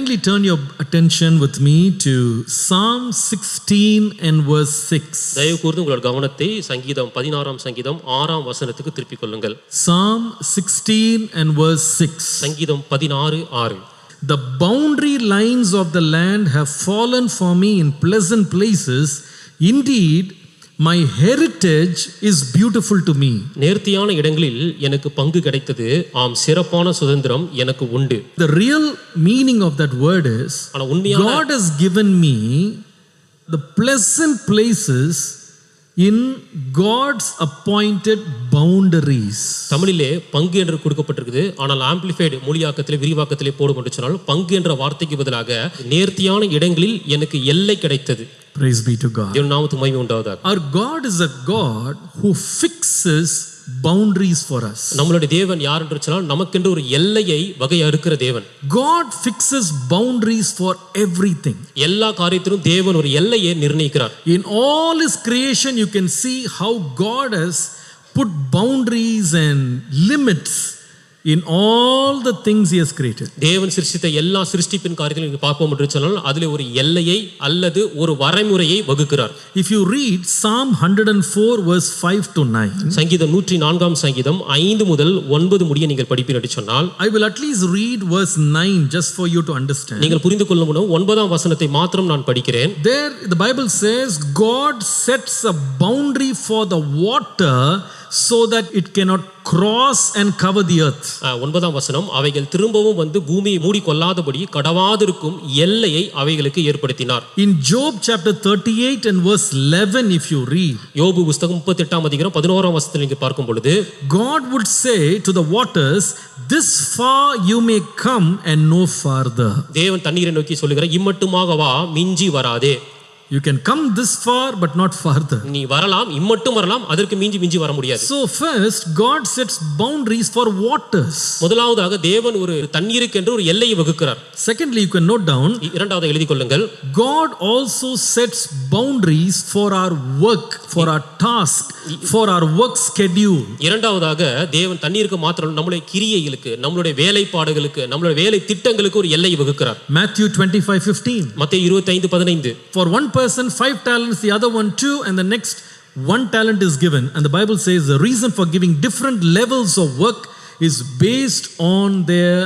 Kindly turn your attention with me to Psalm 16 and verse 6. தயவு கூர்ந்து உங்கள் கவனத்தை சங்கீதம் 16ஆம் சங்கீதம் 6ஆம் வசனத்துக்கு திருப்பிக் கொள்ளுங்கள். Psalm 16 and verse 6. சங்கீதம் 16:6. The boundary lines of the land have fallen for me in pleasant places. Indeed, my heritage is beautiful to me. நேர்த்தியான இடங்களில் எனக்கு பங்கு கிடைத்தது, ஆம் சிறப்பான சுதந்திரம் எனக்கு உண்டு. The real meaning of that word is, God has given me the pleasant places in God's appointed boundaries. தமிழிலே பங்கு என்று கொடுக்கப்பட்டிருக்குது. ஆனால் ஆம்பிளிஃபைடு மொழியாக்கத்திலே விரிவாக்கத்திலே போடும் என்று சொன்னால் பங்கு என்ற வார்த்தைக்கு பதிலாக நேர்த்தியான இடங்களில் எனக்கு எல்லை கிடைத்தது. Praise be to God. தேவ நாமத்துக்கு மகிமை உண்டாவதாக. Our God is a God who fixes boundaries for us. நம்மளுடைய தேவன் யார் என்று சொன்னால் நமக்கென்று ஒரு எல்லையை வகையறுக்கிற தேவன். God fixes boundaries for everything. எல்லா காரியத்திலும் தேவன் ஒரு எல்லையை நிர்ணயிக்கிறார். In all his creation you can see how God has put boundaries and limits in all the things he has created. தேவன் சிருஷ்டித்த எல்லா சிருஷ்டிப்பின் காரியத்திலும் நீங்க பார்ப்போம் என்று சொன்னால் அதிலே ஒரு எல்லையை அல்லது ஒரு வரைமுறையை வகுக்கிறார். If you read Psalm 104 verse 5 to 9, சங்கீதம் 104ஆம் சங்கீதம் 5 முதல் 9 முடிய நீங்கள் படிப்பீர்கள் என்று சொன்னால், I will at least read verse 9 just for you to understand. நீங்கள் புரிந்து கொள்ள முடியும். 9ஆம் வசனத்தை மாத்திரம் நான் படிக்கிறேன். There the Bible says God sets a boundary for the water so that it cannot cross and cover the earth. 9ஆம் வசனம், அவைகள் திரும்பவும் வந்து பூமியை மூடி கொள்ளாதபடி கடவாதிருக்கும் எல்லையை அவைகளுக்கு ஏற்படுத்தினார். In Job chapter 38 and verse 11 if you read, யோபு புத்தகம் 38ஆம் அதிகாரம் 11ஆம் வசனத்தில் நீங்க பார்க்கும் பொழுது, God would say to the waters, this far you may come and no farther. தேவன் தண்ணீரை நோக்கி சொல்லுகிறார், இம்மட்டுமாக வா, மிஞ்சி வராதே. You can come this far but not farther. நீ வரலாம், இம்மட்டும் வரலாம், அதற்கு மிஞ்சி வர முடியாது. So first God sets boundaries for waters. முதலாவதாக தேவன் ஒரு தண்ணீருக்கு என்று ஒரு எல்லையை வகுக்கிறார். Secondly, you can note down, இரண்டாவது எழுதி கொள்ளுங்கள், God also sets boundaries for our work, for our task, for our work schedule. இரண்டாவதாக தேவன் தண்ணீருக்கு மாத்திரம் நம்மளுடைய கிரியைகளுக்கு, நம்மளுடைய வேலைப்பாடுகளுக்கு, நம்மளுடைய வேலை திட்டங்களுக்கு ஒரு எல்லையை வகுக்கிறார். Matthew 25:15. மத்தேயு 25:15. For one person 5 talents, the other one 2, and the next 1 talent is given. And the Bible says the reason for giving different levels of work is based on their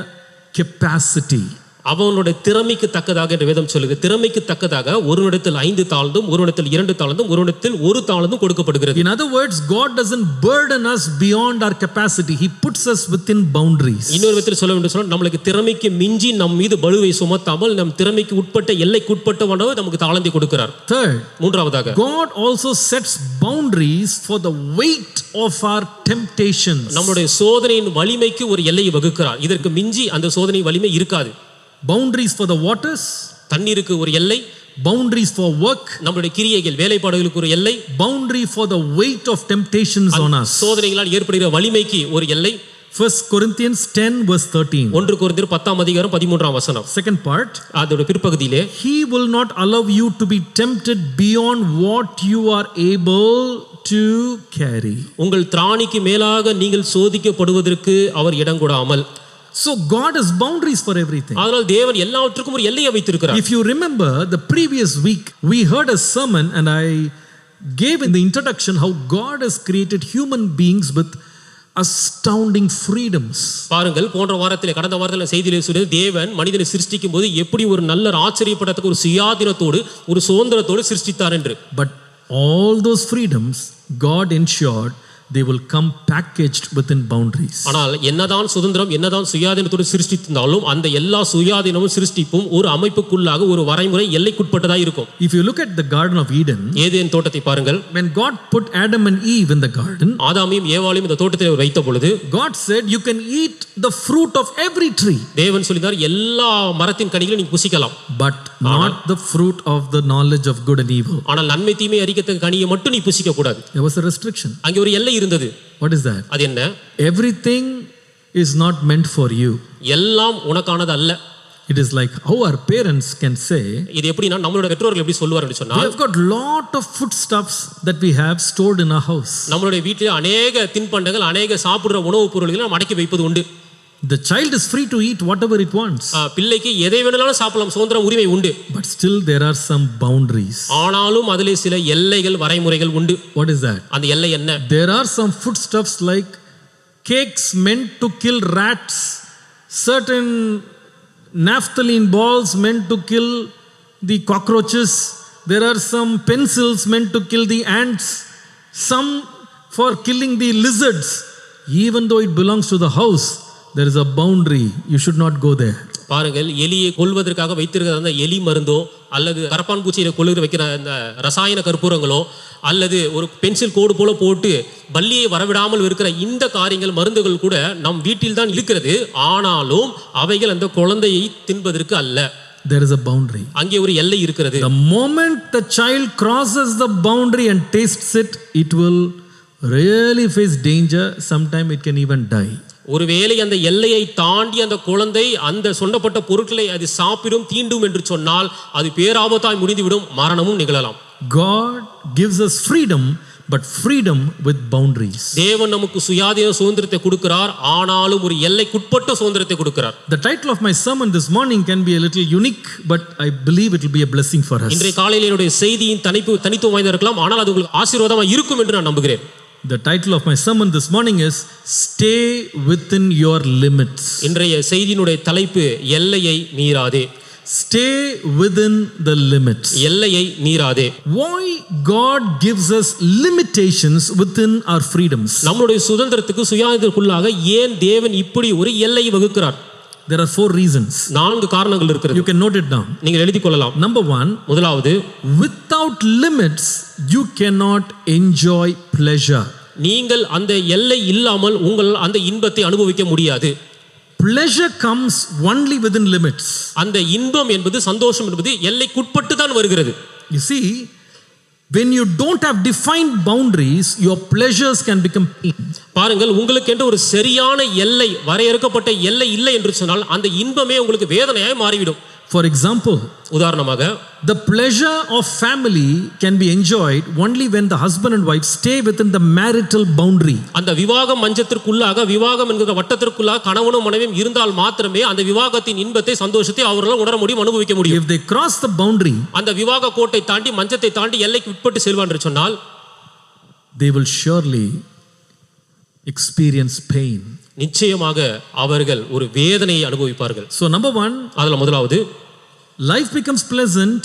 capacity. அவனுடைய திறமைக்கு தக்கதாக என்று வேதம் சொல்லுது. திறமைக்கு தக்கதாக ஒருவனிடத்தில் 5 தாளந்தும், ஒருவனிடத்தில் 2 தாளந்தும், ஒருவனிடத்தில் 1 தாளந்தும் கொடுக்கப்படுகிறது. In other words, God doesn't burden us beyond our capacity. He puts us within boundaries. இன்னொரு விதத்தில் சொல்ல வேண்டும் சொன்னால், நம்மளுக்கு திறமைக்கு மிஞ்சி நம் மீது பளுவை சுமத்தாமல் நம் திறமைக்கு உட்பட்ட எல்லைக்குட்பட்டவனோ நமக்கு தாளந்தை கொடுக்கிறார். Third, மூன்றாவதாக God also sets boundaries for the weight of our temptations. நம்முடைய சோதனையின் வலிமைக்கு ஒரு எல்லையை வகுக்கிறார். இதற்கு மிஞ்சி அந்த சோதனை வலிமை இருக்காது. Boundaries for the waters, தண்ணீருக்கு ஒரு எல்லை. boundaries for work, நம்முடைய கிரியைகள் வேலைப்பாடுகளுக்கு ஒரு எல்லை. boundary for the weight of temptations on us. சோதனைகளால் ஏற்படுகிற வலிமைக்கு ஒரு எல்லை. 1 Corinthians 10 verse 13. 1 கொரிந்தியர் 10ஆம் அதிகாரம் 13ஆம் வசனம். Second part, அதோட பிற்பகுதியிலே, He will not allow you to be tempted beyond what you are able to carry. உங்கள் திராணிக்கு மேலாக நீங்கள் சோதிக்கப்படுவதற்கு அவர் இடம் கொடாமல். So God has boundaries for everything. அதனால் தேவன் எல்லாவற்றுக்கும் ஒரு எல்லையை வைத்திருக்கிறார். If you remember the previous week we heard a sermon and I gave in the introduction how God has created human beings with astounding freedoms. பாருங்கள், போன்ற வாரத்திலே, கடந்த வாரத்தில் செய்தியிலே சொல்லியது, தேவன் மனிதனை சிருஷ்டிக்கும் போது எப்படி ஒரு நல்ல ஆச்சரியப்படத்தக்க ஒரு சுயாதீனத்தோடு ஒரு சுதந்திரத்தோடு சிருஷ்டித்தார் என்று. But all those freedoms God ensured they will come packaged within boundaries. ஆனால் என்னதான் சுதந்திரம், என்னதான் சுயாதீனத்தோடு சிருஷ்டித்தாலும் அந்த எல்லா சுயாதீனமும் சிருஷ்டிப்பும் ஒரு அமைப்புக்குள்ளாக ஒரு வரைமுறை எல்லைக்குட்பட்டதாக இருக்கும். If you look at the Garden of Eden, Eden தோட்டத்தை பாருங்கள். when God put Adam and Eve in the garden, ஆதாமையும் ஏவாளையும் இந்த தோட்டத்தில் வைத்த பொழுது, God said you can eat the fruit of every tree. தேவன் சொல்லினார், எல்லா மரத்தின் கனிகளை நீங்க புசிக்கலாம், but not the fruit of the knowledge of good and evil. ஆனால் நன்மை தீமை அறியத்தக்க கனியை மட்டும் நீ புசிக்க கூடாது. There was a restriction. அங்கே ஒரு எல்லை இருந்தது. What is that? அது என்ன? Everything is not meant for you. எல்லாம் உனக்கானது அல்ல. It is like how our parents can say, இது எப்படினா நம்மளோட பெற்றோர்கள் எப்படி சொல்வார்கள் சொன்னா, we have got lot of foodstuffs that we have stored in our house. நம்மளுடைய வீட்டிலே अनेक தின்பண்டங்கள், अनेक சாப்பிடுற உணவுப் பொருட்களை நாம் அடக்கி வைப்பது உண்டு. The child is free to eat whatever it wants. பிள்ளைக்கு எதை வேணாலும் சாப்பிடலாம், சுதந்திரம் உரிமை உண்டு. But still there are some boundaries. ஆனாலும் அதிலே சில எல்லைகள் வரைமுறைகள் உண்டு. What is that? அந்த எல்லை என்ன? There are some foodstuffs like cakes meant to kill rats, certain naphthalene balls meant to kill the cockroaches. There are some pencils meant to kill the ants, some for killing the lizards. Even though it belongs to the house, there is a boundary. You should not go there. பாருங்கள், எலியை கொல்வதற்காக வைத்திருக்கிற அந்த எலி மருந்தோ அல்லது கரப்பான் பூச்சியை கொல்லுகிற வைக்கிற அந்த ரசாயன கற்பூரங்களோ அல்லது ஒரு பென்சில் கோடு போல போட்டு பல்லியை வரவிடாமல் இருக்கிற இந்த காரியங்கள் மருந்துகள் கூட நம் வீட்டில் தான் இருக்கிறது. ஆனாலும் அவைகள் அந்த குழந்தையை தின்பதற்கு அல்ல. There is a boundary. அங்கே ஒரு எல்லை இருக்கிறது. The moment the child crosses the boundary and tastes it, it will really face danger. Sometime it can even die. ஒருவேளை அந்த எல்லையை தாண்டி அந்த குழந்தை அந்த சொன்னப்பட்ட பொருட்களை அது சாப்பிடும் தீண்டும் என்று சொன்னால் அது பேராபத்தாய் முடிந்துவிடும், மரணமும் நிகழலாம். God gives us freedom, but freedom with boundaries. தேவன் நமக்கு சுயாதீன சுதந்திரத்தை கொடுக்கிறார், ஆனாலும் ஒரு எல்லைக்குட்பட்ட சுதந்திரத்தை கொடுக்கிறார். The title of my sermon this morning can be a little unique, but I believe it will be a blessing for us. இன்றைய காலையில் என்னுடைய செய்தியின் தனித்துவம் வாய்ந்ததாக இருக்கலாம், ஆனால் அது உங்களுக்கு ஆசீர்வாதமாக இருக்கும் என்று நான் நம்புகிறேன். The title of my sermon this morning is Stay Within Your Limits. இன்றைய செய்தியினுடைய தலைப்பு எல்லையை மீறாதே. Stay within the limits. எல்லையை மீறாதே. Why God gives us limitations within our freedoms? நம்முடைய சுதந்திரத்துக்கு சுயாதீனத்துக்குள்ளாக ஏன் தேவன் இப்படி ஒரு எல்லையை வகுக்கிறார்? There are 4 reasons. 4 காரணங்கள் இருக்கிறது. You can note it down. நீங்கள் எழுதிக் கொள்ளலாம். Number 1, முதலாவது, without limits you cannot enjoy pleasure. நீங்கள் அந்த எல்லை இல்லாமல் உங்கள் அந்த இன்பத்தை அனுபவிக்க முடியாது. Pleasure comes only within limits. அந்த இன்பம் என்பது, சந்தோஷம் என்பது எல்லைக்குட்பட்டு தான் வருகிறது. You see, when you don't have defined boundaries, your pleasures can become pain. பாருங்கள், உங்களுக்கு என்று ஒரு சரியான எல்லை, வரையறுக்கப்பட்ட எல்லை இல்லை என்று சொன்னால் அந்த இன்பமே உங்களுக்கு வேதனையாய் மாறிவிடும். For example, உதாரணமாக, the pleasure of family can be enjoyed only when the husband and wife stay within the marital boundary. அந்த விவாக மஞ்சத்திற்குள்ளாக, விவாகம் என்கிற வட்டத்திற்குள்ளாக கணவனும் மனைவியும் இருந்தால் மாத்திரமே அந்த விவாகத்தின் இன்பத்தை, சந்தோஷத்தை அவர்களால் உணர முடியும், அனுபவிக்க முடியும். If they cross the boundary, அந்த விவாக கோட்டை தாண்டி, மஞ்சத்தை தாண்டி எல்லைக்கு உட்பட்டு செல்வான் என்று சொன்னால் they will surely experience pain. நிச்சயமாக அவர்கள் ஒரு வேதனையை அனுபவிப்பார்கள். So number 1, அதுல முதலாவது, life becomes pleasant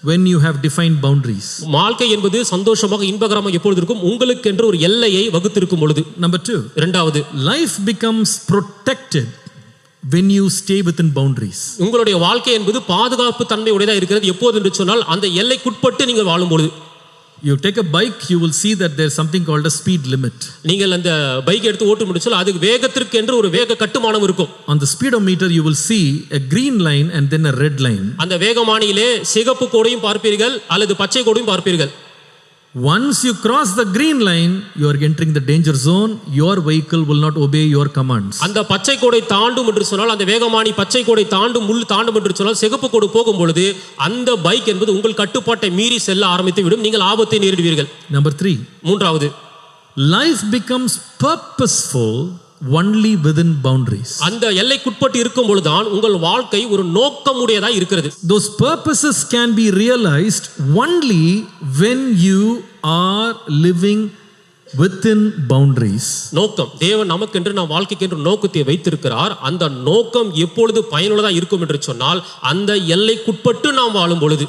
when you have defined boundaries. வாழ்க்கை என்பது சந்தோஷமாக, இன்பகரமாக எப்பொழுது இருக்கும்? உங்களுக்கு என்று ஒரு எல்லையை வகுத்திருக்கும் பொழுது. Number 2, இரண்டாவது, life becomes protected when you stay within boundaries. உங்களுடைய வாழ்க்கை என்பது பாதுகாப்பு தன்மை உடையதா இருக்கிறது எப்போது என்று சொன்னால் அந்த எல்லைக்குட்பட்டு நீங்கள் வாழும் பொழுது. You take a bike, you will see that there is something called a speed limit. நீங்கள் அந்த பைக் எடுத்து ஓட்டு முடிச்சால் அதுக்கு வேகத்திற்கு என்று ஒரு வேக கட்டுமானம் இருக்கும். On the speedometer you will see a green line and then a red line. அந்த வேகமானியிலே சிகப்பு கோடையும் பார்ப்பீர்கள் அல்லது பச்சை கோடையும் பார்ப்பீர்கள். Once you cross the green line, you are entering the danger zone. Your vehicle will not obey your commands. அந்த பச்சை கோடை தாண்டும் என்று சொன்னால், அந்த வேகமானி பச்சை கோடை தாண்டும், முள் தாண்டும் என்று சொன்னால், சிகப்பு கோடு போகும் பொழுது அந்த பைக் என்பது உங்கள் கட்டுப்பாட்டை மீறி செல்ல ஆரம்பித்து விடும். நீங்கள் ஆபத்தை நேரிடுவீர்கள். Number 3, மூன்றாவது, life becomes purposeful only within boundaries. அந்த எல்லைக்குட்பட்டு இருக்கும் பொழுதுதான் உங்கள் வாழ்க்கை ஒரு நோக்கமுடையதா இருக்கிறது. Those purposes can be realized only when you are living within boundaries. நோக்கம், தேவன் நமக்கென்று, நம் வாழ்க்கைக்கென்று நோக்கத்தை வைத்திருக்கிறார். அந்த நோக்கம் எப்பொழுது பயனுள்ளதா இருக்கும் என்று சொன்னால் அந்த எல்லைக்குட்பட்டு நாம் வாழும் பொழுது.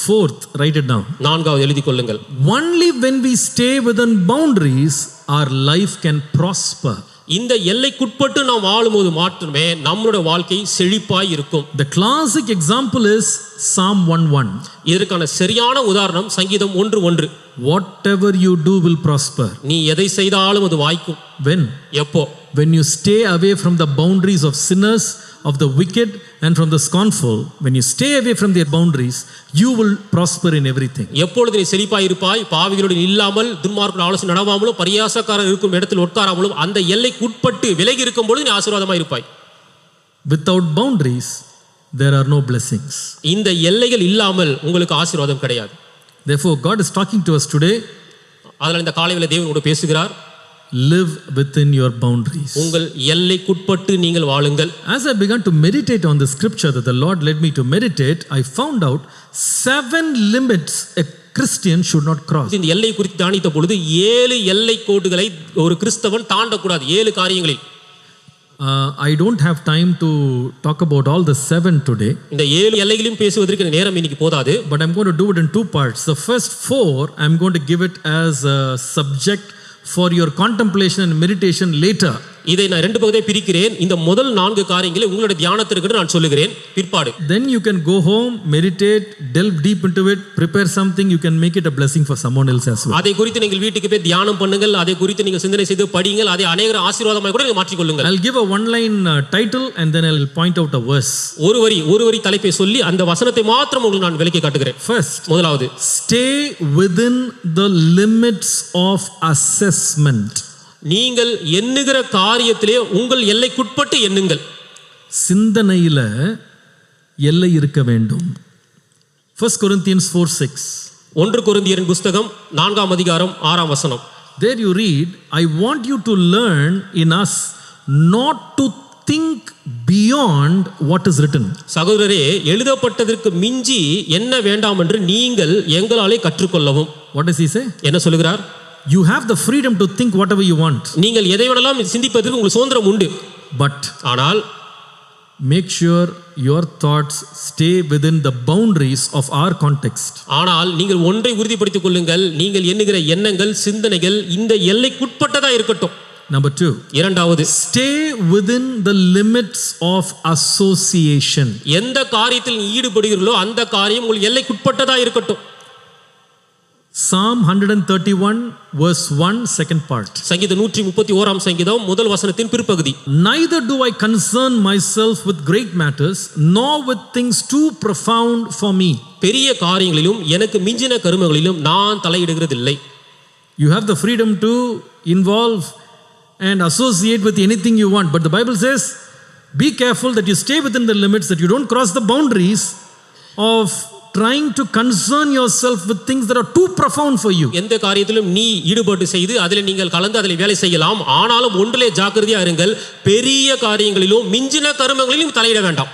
Fourth, write it down. நான்காவது எழுதிக் கொள்ளுங்கள். Only when we stay within boundaries our life can prosper. இந்த எல்லைக்குட்பட்டு நாம் வாழும்போது மாற்றமே நம்மளுடைய வாழ்க்கை செழிப்பாய் இருக்கும். The classic example is Psalm 1:1. இதற்கான சரியான உதாரணம் சங்கீதம் 1:1. Whatever you do will prosper. நீ எதை செய்தாலும் அது வாய்க்கும். When? எப்போ? When you stay away from the boundaries of sinners, of the wicked and from the scornful. When you stay away from their boundaries, you will prosper in everything. எப்பொழுது நீ செழிப்பாய் இருப்பாய், பாவிகளுடன் இல்லாமல், துன்மார்க்கருடைய ஆலோசனை நடவாமலும், பரியாசக்காரர் இருக்கும் இடத்தில் உட்காராமலும், அந்த எல்லைக்கு உட்பட்டு விலகி இருக்கும் பொழுது நீ ஆசீர்வாதமாய் இருப்பாய். Without boundaries there are no blessings. இந்த எல்லைகள் இல்லாமல் உங்களுக்கு ஆசீர்வாதம் கிடையாது. Therefore God is talking to us today. அதனால இந்த காலையில தேவன் உங்களோடு பேசுகிறார். live within your boundaries. உங்கள் எல்லைக்குட்பட்டு நீங்கள் வாழுங்கள். As I began to meditate on the scripture that the Lord led me to meditate, I found out 7 limits a Christian should not cross. இந்த எல்லை குறித்து தியானித்த பொழுது 7 எல்லை கோடுகளை ஒரு கிறிஸ்தவன் தாண்டக்கூடாது. 7 காரியங்களில். I don't have time to talk about all the 7 today. இந்த 7 எல்லைகளையும் பேசுவதற்கு நேரம் இன்னைக்கு போதாது. But I'm going to do it in 2 parts. The first 4 I'm going to give it as a subject for your contemplation and meditation later. இதை நான் 2 பகுதியாக பிரிக்கிறேன். இந்த முதல் 4 காரியங்களை உங்களுடைய தியானத்திற்கு நான் சொல்லுகிறேன் பிற்பாடு. Then you can go home, meditate, delve deep into it, prepare something, you can make it a blessing for someone else as well. அதை குறித்து நீங்கள் வீட்டுக்கு போய் தியானம் பண்ணுங்கள், அதை குறித்து நீங்கள் சிந்தனை செய்து படியுங்கள், அதை அநேகர் ஆசீர்வாதமாக கூட நீங்கள் மாற்றிக் கொள்ளுங்கள். I'll give a one line title and then I'll point out a verse. ஒரு வரி தலைப்பை சொல்லி அந்த வசனத்தை மாத்திரம் உங்களுக்கு நான் விளக்கி காட்டுகிறேன். First, முதலாவது, stay within the limits of assessment. நீங்கள் எண்ணுகிற காரியத்திலே உங்கள் எல்லைக்குட்பட்டு எண்ணுங்கள். சிந்தனையில எல்லை இருக்க வேண்டும். 1 Corinthians 4:6. 1 கொரிந்தியரின் புத்தகம் 4ஆம் அதிகாரம் 6ஆம் வசனம். There you read, I want you to learn in us not to think beyond what is written. சகோதரரே, எழுதப்பட்டதற்கு மிஞ்சி என்ன வேண்டாம் என்று நீங்கள் எங்களாலே கற்றுக்கொள்ளவும். What does he say? என்ன சொல்லுகிறார்? You have the freedom to think whatever you want. நீங்கள் எதை வேணாலும் சிந்திப்பதற்கு உங்களுக்கு சுதந்திரம் உண்டு. But ஆனால் make sure your thoughts stay within the boundaries of our context. ஆனால் நீங்கள் ஒன்றை உறுதிப்படுத்திக் கொள்ளுங்கள், நீங்கள் எண்ணுகிற எண்ணங்கள் சிந்தனைகள் இந்த எல்லைக்குட்பட்டதா இருக்கட்டும். Number 2. இரண்டாவது, stay within the limits of association. எந்த காரியத்தில் ஈடுபடுகிறீர்களோ அந்த காரியம் உங்கள் எல்லைக்குட்பட்டதா இருக்கட்டும். Psalm 131 verse 1 second part. சங்கீதம் 131ஆம் சங்கீதம் முதல் வசனத்தின் பிற்பகுதி. Neither do I concern myself with great matters, nor with things too profound for me. பெரிய காரியங்களிலும் எனக்கு மிஞ்சின கருமங்களிலும் நான் தலையிடுகிறதில்லை. You have the freedom to involve and associate with anything you want, but the Bible says be careful that you stay within the limits, that you don't cross the boundaries of trying to concern yourself with things that are too profound for you. எந்த காரியத்திலும் நீ ஈடுபாடு செய்து அதில் நீங்கள் கலந்து அதில் வேலை செய்யலாம், ஆனாலும் ஒன்றிலே ஜாக்கிரதையா இருங்கள், பெரிய காரியங்களிலும் மிஞ்சின கருமங்களிலும் தலையிட வேண்டாம்.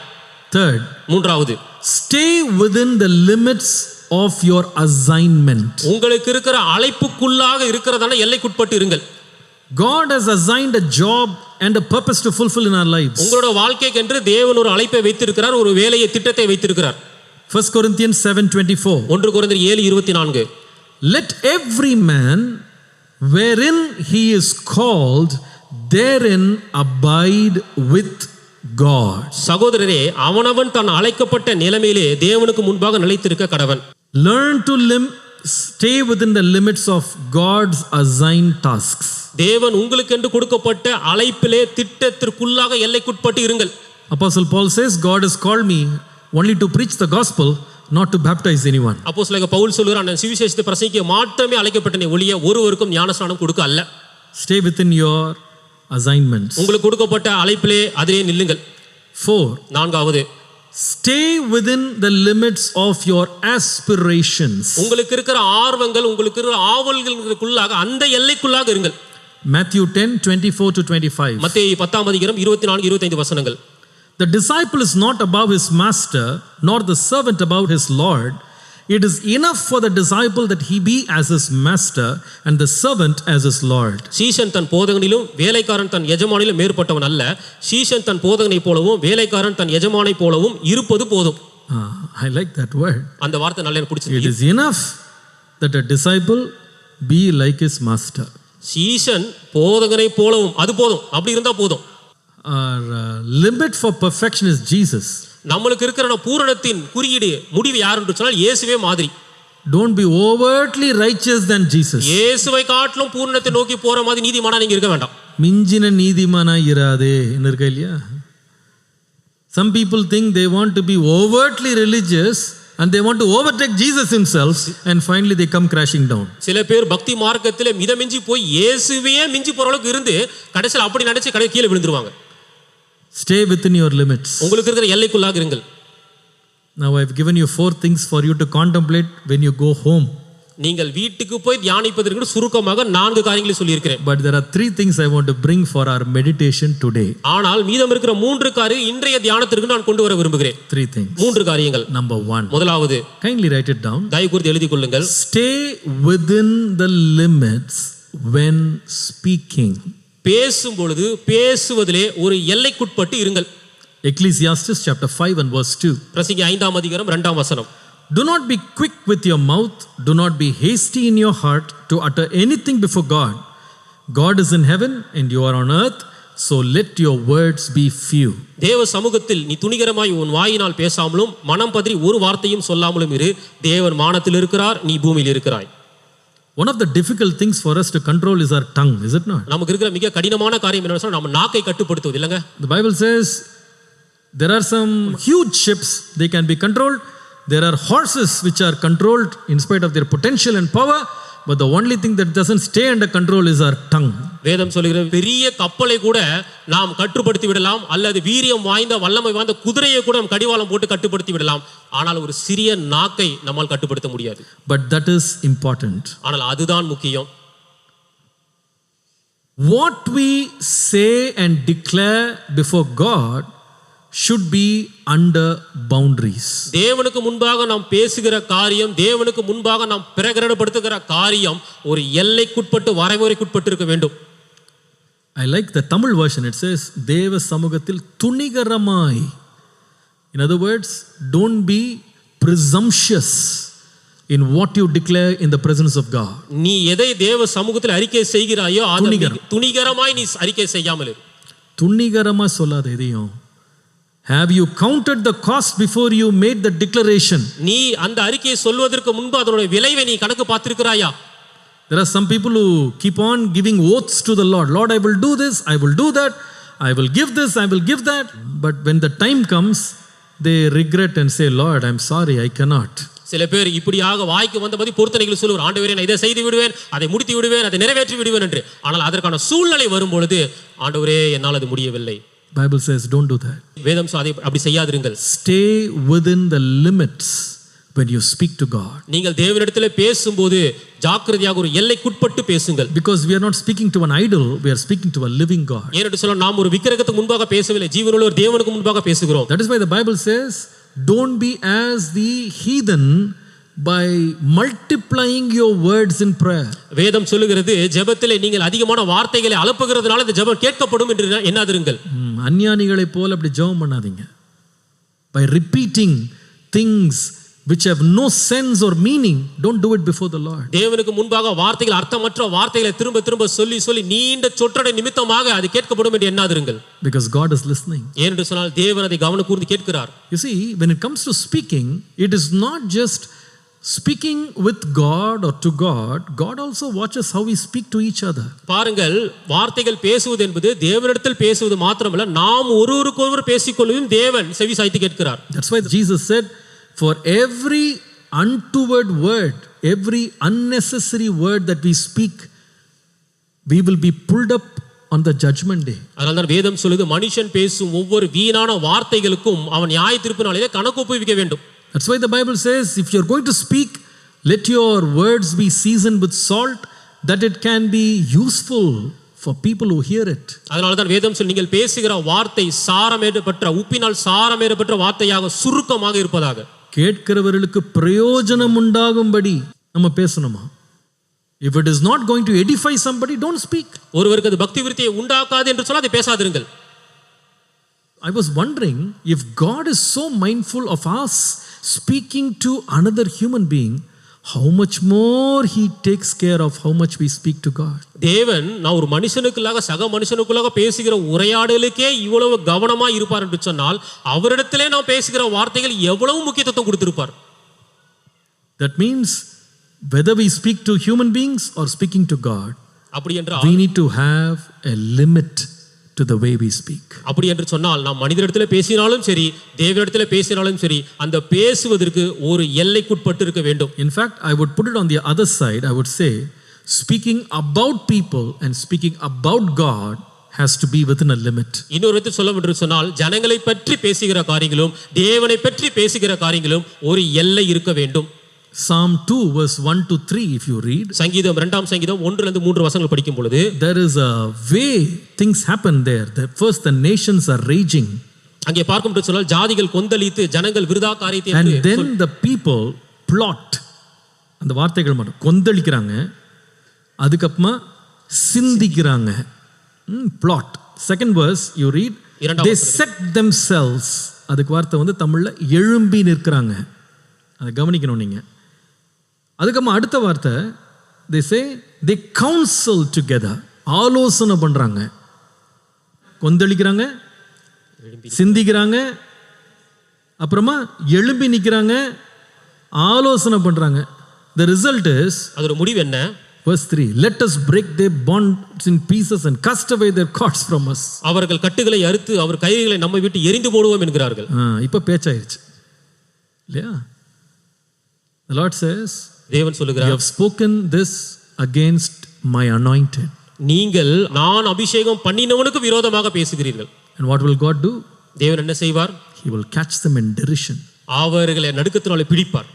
Third, மூன்றாவது, stay within the limits of your assignment. உங்களுக்கு இருக்கிற அழைப்புக்குள்ளாக இருக்கிறதான எல்லைக்குட்பட்டு இருங்கள். God has assigned a job and a purpose to fulfill in our lives. உங்களோட வாழ்க்கைக்கு என்று தேவன் ஒரு அழைப்பை வைத்திருக்கிறார், ஒரு வேலையை திட்டத்தை வைத்திருக்கிறார். 1 Corinthians 7:24. 1 கொரிந்தியர் 7:24. Let every man wherein he is called therein abide with God. சகோதரரே, அவனவன் தான் அழைக்கப்பட்ட நிலைமையிலே தேவனுக்கு முன்பாக நிலைத்திருக்க கடவன். Learn to stay within the limits of God's assigned tasks. தேவன் உங்களுக்கு என்று கொடுக்கப்பட்ட அழைப்பிலே திட்டத்திற்குள்ளாக எல்லைக்குட்பட்டு இருங்கள். Apostle Paul says, God has called me only to preach the gospel, not to baptize anyone. அப்போஸ்தலனாகிய பவுல் சொல்கிறார், நான் சுவிசேஷத்தை பிரசங்கிக்க மாத்திரமே அழைக்கப்பட்டேனே ஒழிய ஒருவருக்கும் ஞானஸ்நானம் கொடுக்க அல்ல. Stay within your assignments. உங்களுக்கு கொடுக்கப்பட்ட அழைப்பிலே அதிலே நில்லுங்கள். 4. நான்காவது, stay within the limits of your aspirations. உங்களுக்கு இருக்கிற ஆர்வங்கள், உங்களுக்கு இருக்கிற ஆவல்களுக்குள்ளாக அந்த எல்லைக்குள்ளாக இருங்கள். Matthew 10:24 to 25. மத்தேயு 10ஆம் அதிகாரம் 24-25 வசனங்கள். The disciple is not above his master, nor the servant above his lord. It is enough for the disciple that he be as his master and the servant as his lord. சீஷன் தன் போதகனிலும் வேலைக்காரன் தன் எஜமானிலும் மேற்பட்டவன் அல்ல. சீஷன் தன் போதகனை போலவும் வேலைக்காரன் தன் எஜமானை போலவும் இருப்பது போதும். I like that word. அந்த வார்த்தை நல்லா எனக்கு பிடிச்சது. It is enough that a disciple be like his master. சீஷன் போதகனை போலவும், அது போதும், அப்படி இருந்தா போதும். Our limit for perfection is Jesus. நம்மளுக்கு இருக்கிற பூரணத்தின் குறியீடு முடிவு யார் என்று சொன்னால் இயேசுவே மாதிரி. Don't be overtly righteous than Jesus. இயேசுவை காட்டிலும் பூரணத்தை நோக்கி போற மாதிரி நீதிமானா நீங்க இருக்க வேண்டாம். மிஞ்சின நீதிமானா இராதே என்ன இருக்கா இல்லையா? Some people think they want to be overtly religious and they want to overtake Jesus himself and finally they come crashing down. சில பேர் பக்தி மார்க்கத்திலே மிதமிஞ்சி போய் இயேசுவையே மிஞ்சி போற அளவுக்கு இருந்து கடைசியில் அப்படி நினைச்சு கீழே விழுந்துருவாங்க. Stay within your limits. உங்களுக்கு இருக்கிற எல்லைக்குள்ளாக இருங்கள். Now I have given you 4 things for you to contemplate when you go home. நீங்கள் வீட்டுக்கு போய் தியானிப்பதற்கு சுருக்கமாக 4 காரியங்களை சொல்லி இருக்கிறேன். But there are 3 things I want to bring for our meditation today. ஆனால் மீதம் இருக்கிற 3 காரியம் இன்றைய தியானத்திற்கு நான் கொண்டு வர விரும்புகிறேன். 3 things. 3 காரியங்கள். Number 1. முதலாவது, kindly write it down. தயவு கூர்ந்து எழுதி கொள்ளுங்கள். Stay within the limits when speaking. பேசும் பொழுது பேசுவதிலே ஒரு எல்லைக்குட்பட்டு இருங்கள். Ecclesiastes chapter 5 and verse 2. பிரசங்கி 5ஆம் அதிகாரம் 2ஆம் வசனம். Do not be quick with your mouth, do not be hasty in your heart to utter anything before God. God is in heaven and you are on earth, so let your words be few. தேவ சமூகத்தில் நீ துணிகரமாய் உன் வாயினால் பேசாமலும் மனம் பதறி ஒரு வார்த்தையும் சொல்லாமலும் இரு. தேவன் வானத்தில் இருக்கிறார், நீ பூமியில் இருக்கிறாய். One of the difficult things for us to control is our tongue, is it not? நமக்கு இருக்கிற மிக கடினமான காரியம் என்னன்னு சொன்னா நம்ம நாக்கை கட்டுப்படுத்துவது இல்லங்க. The Bible says there are some huge ships, they can be controlled. There are horses which are controlled in spite of their potential and power, but the only thing that doesn't stay under control is our tongue. வேதம் சொல்லுகிற பெரிய கப்பலை கூட நாம் கட்டுப்படுத்தி விடலாம், அல்லது வீரியம் வாய்ந்த வல்லமை வாய்ந்த குதிரையை கூட நாம் கடிவாளம் போட்டு கட்டுப்படுத்தி விடலாம். ஆனால் ஒரு சிறிய நாக்கை நம்மால் கட்டுப்படுத்த முடியாது. But that is important. ஆனால் அதுதான் முக்கியம். What we say and declare before God should be under boundaries. தேவனுக்கு முன்பாக நாம் பேசுகிற காரியம், தேவனுக்கு முன்பாக நாம் பிரகடனப்படுத்துகிற காரியம் ஒரு எல்லைக்குட்பட்டு வரைமுறைக்குட்பட்டு இருக்க வேண்டும். I like the Tamil version. It says தேவ சமூகத்தில் துணிகரமாய். In other words, don't be presumptuous in what you declare in the presence of God. நீ எதை தேவ சமூகத்தில் அறிக்கை செய்கிறாயோ அதை துணிகரமாய் நீ அறிக்கை செய்யாமல் இரு. துணிகரமா சொல்லாத எதையும். Have you counted the cost before you made the declaration? நீ அந்த அறிக்கையை சொல்வதற்கு முன்பு அதனுடைய விளைவை நீ கணக்கு பார்த்திருக்கிறாயா? There are some people who keep on giving oaths to the Lord. Lord, I will do this, I will do that, I will give this, I will give that. But when the time comes, they regret and say, Lord, I'm sorry, I cannot. சில பேர் இப்படியாக வாய்க்கு வந்தபடி பொருத்தனைகள் சொல்லுவார், ஆண்டவரே நான் இதை செய்து விடுவேன், அதை முடித்து விடுவேன், அதை நிறைவேற்றி விடுவேன் என்று. ஆனால் அதற்கான சூழ்நிலை வரும் பொழுது ஆண்டவரே என்னால் அது முடியவில்லை. Bible says don't do that. வேதம் அப்படி செய்யாதிருங்கள். Stay within the limits when you speak to God. நீங்கள் தேவனிடத்தில் பேசும்போது ஜாக்கிரதையாக ஒரு எல்லைக்குட்பட்டு பேசுங்கள். Because we are not speaking to an idol, we are speaking to a living God. ஏனென்று சொன்னால் நாம் ஒரு விக்கிரகத்துக்கு முன்பாக பேசவில்லை, ஜீவனுள்ள ஒரு தேவனுக்கு முன்பாக பேசுகிறோம். That is why the Bible says don't be as the heathen by multiplying your words in prayer. வேதம் சொல்லுகிறது ஜெபத்திலே நீங்கள் அதிகமான வார்த்தைகளை அலப்புகிறதுனால இந்த ஜெபம் கேட்கப்படும் என்று எண்ணாதிருங்கள். அஞ்ஞானிகளை போல அப்படி ஜெபம் பண்ணாதீங்க. By repeating things which have no sense or meaning, don't do it before the Lord. தேவனுக்கு முன்பாக வார்த்தைகள் அர்த்தமற்ற வார்த்தைகளை திரும்ப திரும்ப சொல்லி நீண்ட சொற்றடை நிமித்தமாக அது கேட்கப்படும் என்று எண்ணாதிருங்கள். Because God is listening. ஏனென்று சொன்னால் தேவன் அதை கவனம் கூர்ந்து கேட்கிறார். You see, when it comes to speaking, it is not just speaking with God or to God. God also watches how we speak to each other. பாருங்கள், வார்த்தைகள் பேசுவது என்பது தேவனிடத்தில் பேசுவது மாத்திரமல்ல, நாம் ஒருவருக்கொருவர் பேசிக்கொள்வதும் தேவன் செவி சாய்த்து கேட்கிறார். That's why Jesus said, for every untoward word, every unnecessary word that we speak, we will be pulled up on the judgment day. அதனால தான் வேதம் சொல்லுது, மனுஷன் பேசும் ஒவ்வொரு வீணான வார்த்தைகளுக்கும் அவன் நியாய தீர்ப்பு நாளிலே கணக்கு ஒப்புவிக்க வேண்டும். That's why the Bible says, if you're going to speak, let your words be seasoned with salt, that it can be useful for people who hear it. அதனால தான் வேதம் சொல்லி நீங்கள் பேசுகிற வார்த்தை சாரமேறப்பட்ட உப்பினால் சாரமேறப்பட்ட வார்த்தையாக சுருக்கமாக இருப்பதாக. கேட்கிறவர்களுக்கு பிரயோஜனம் உண்டாகும்படி நம்ம பேசணுமா? If it is not going to edify somebody, don't speak. ஒருவருக்கு அது பக்தி விருத்தியை உண்டாக்காது என்று சொன்னால் அதை பேசாதிருங்கள். I was wondering, if God is so mindful of us speaking to another human being, how much more he takes care of how much we speak to God. தேவன் நான் ஒரு மனுஷனுக்குள்ளாக சக மனுஷனுக்குள்ளாக பேசுகிற உரையாடலுக்கே இவ்வளவு கவனமா இருப்பார் என்று சொன்னால் அவரிடத்திலே நாம் பேசுகிற வார்த்தைகள் எவ்வளவு முக்கியத்துவம் கொடுத்திருப்பார். That means whether we speak to human beings or speaking to God, அப்படி என்றால் we need to have a limit to the way we speak. அப்படி என்று சொன்னால் நாம் மனிதரிடத்தில் பேசினாலும் சரி, தேவனிடத்தில் பேசினாலும் சரி, அந்த பேசுவதற்கு ஒரு எல்லைக்குட்பட்டு இருக்க வேண்டும். In fact, I would put it on the other side. I would say speaking about people and speaking about God has to be within a limit. இன்னொரு விதத்தில் சொல்ல வேண்டும் சொன்னால் ஜனங்களை பற்றி பேசுகிற காரியங்களும் தேவனை பற்றி பேசுகிற காரியங்களும் ஒரு எல்லை இருக்க வேண்டும். Psalm 2 verse 1 to 3 if you read, சங்கீதம் 2ஆம் சங்கீதம் 1 லிருந்து 3 வசனங்கள் படிக்கும் பொழுது there is a way things happen there. First the nations are raging, அங்கே பார்க்கும் பொழுது சொன்னால் ஜாதிகள் கொந்தளித்து ஜனங்கள் விருதா காரியத்தை and then the people plot. அந்த வார்த்தைகள் மட்டும் கொந்தளிக்கிறாங்க, அதுக்கப்புறமா சிந்திக்கிறாங்க. Plot. Second verse you read, they set themselves. அதுக்கு வார்த்தை வந்து தமிழ்ல எழும்பி நிற்கிறாங்க. அதை கவனிக்கணும் நீங்க. அதுக்கப்புறமா அடுத்த வார்த்தை they say they counsel together. ஆலோசனை பண்றாங்க, கொந்தளிக்கிறாங்க, சிந்திக்கிறாங்க, அப்புறமா எழும்பி நிற்கிறாங்க, ஆலோசனை பண்றாங்க. The result is, அதோட முடிவு என்ன? Verse 3, let us break their bonds in pieces and cast away their cords from us. அவர்கள் கட்டுகளை அறுத்து அவர் கைகளை நம்மை விட்டு எரிந்து போடுவோம் என்கிறார்கள். இப்போ பேச்சாயிருச்சு இல்லையா? The Lord says, தேவன் சொல்லுகிறார், you have spoken this against my anointed. நீங்கள் நான் அபிஷேகம் பண்ணினவனுக்கு விரோதமாக பேசுகிறீர்கள். And what will God do? தேவன் என்ன செய்வார்? He will catch them in derision. அவர்களை நடுக்கத்தினாலே பிடிப்பார்.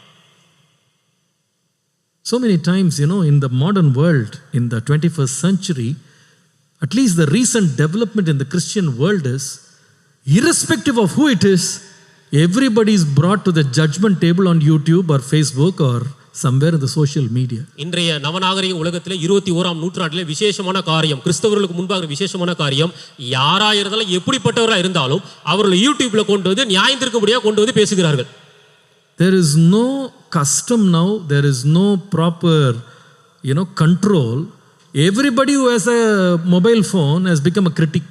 So many times, in the modern world, in the 21st century, at least the recent development in the Christian world is, irrespective of who it is, everybody is brought to the judgment table on YouTube or Facebook or somewhere in the social media. இன்றைய நவநாகரிக உலகத்திலே 21ஆம் நூற்றாண்டிலே விசேஷமான காரியம், கிறிஸ்தவர்களுக்கு முன்பாக விசேஷமான காரியம், யாரா இருந்தாலும் எப்படிப்பட்டவர்களா இருந்தாலும் அவர்களை யூடியூப்ல கொண்டு வந்து நியாயத்திற்குபடியாக கொண்டு வந்து பேசுகிறார்கள். There is no custom now, there is no proper control. Everybody who has a mobile phone has become a critic.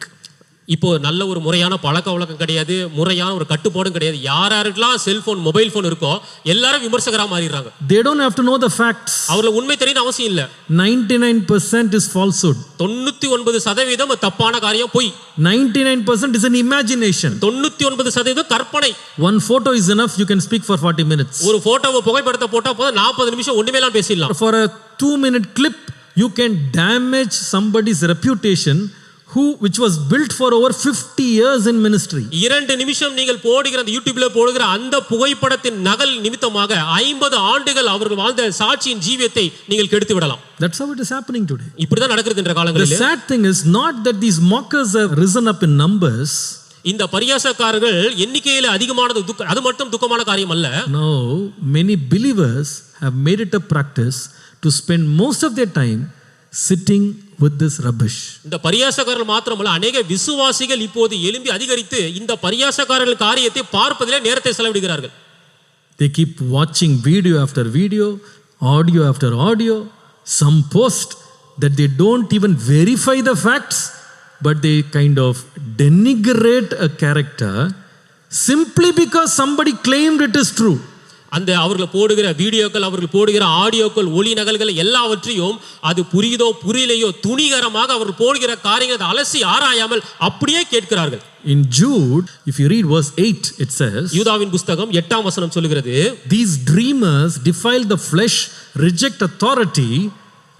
இப்போ நல்ல ஒரு முறையான பழக்க வழக்கம் கிடையாது, முறையான ஒரு கட்டுப்பாடும் கிடையாது. யாராருக்கெல்லாம் செல்போன் மொபைல் போன் இருக்கோ எல்லாரும் விமர்சகரா மாறிடுறாங்க. They don't have to know the facts. அவங்களுக்கு உண்மை தெரியணும் அவசியம் இல்ல. 99% is falsehood. 99% தப்பான காரியம், பொய். 99% is an imagination. 99% கற்பனை. One photo is enough, you can speak for 40 minutes. ஒரு போட்டோவை புகைப்படத்தை போட்டா போதும் 40 நிமிஷம் ஒண்ணுமே இல்லாம பேசிடலாம். For a 2-minute clip you can damage somebody's reputation which was built for over 50 years in ministry. 2 நிமிஷம் நீங்கள் போடுகிற அந்த யூடியூப்ல போடுகிற அந்த புகைப்படத்தின் நகல் நிமித்தமாக 50 ஆண்டுகள் அவர்கள் வாழ்ந்த சாட்சியின் ஜீவியத்தை நீங்கள் கெடுத்து விடலாம். That's how it is happening today. இப்படி தான் நடக்குது இந்த காலங்களிலே. The sad thing is not that these mockers have risen up in numbers. இந்த பரியாசக்காரர்கள் எண்ணிக்கையில அதிகமானது அது மட்டும் துக்கமான காரியம் அல்ல. No, many believers have made it a practice to spend most of their time sitting with this rubbish. இந்த பரியாசக்காரர்கள் மாத்திரமல்ல, अनेक விசுவாசிகள் இப்போது எழும்பி அதிகரித்து இந்த பரியாசக்காரர்கள் காரியத்தை பார்ப்பதிலே நேரத்தை செலவிடுகிறார்கள். They keep watching video after video, audio after audio, some post that they don't even verify the facts, but they kind of denigrate a character simply because somebody claimed it is true. அந்த அவர்கள் போடுகிற வீடியோக்கள், அவர்கள் போடுகிற ஆடியோக்கள், ஒலி நகல்கள் எல்லாவற்றையும் அது புரியுதோ புரியலையோ துணிகரமாக அவர்கள் போடுகிற காரியங்களை அலசி ஆராயாமல் அப்படியே கேட்கிறார்கள். In Jude, if you read verse 8, it says, யூதாவின் புத்தகம் 8ஆம் வசனம் சொல்லுகிறது, these dreamers defile the flesh, reject authority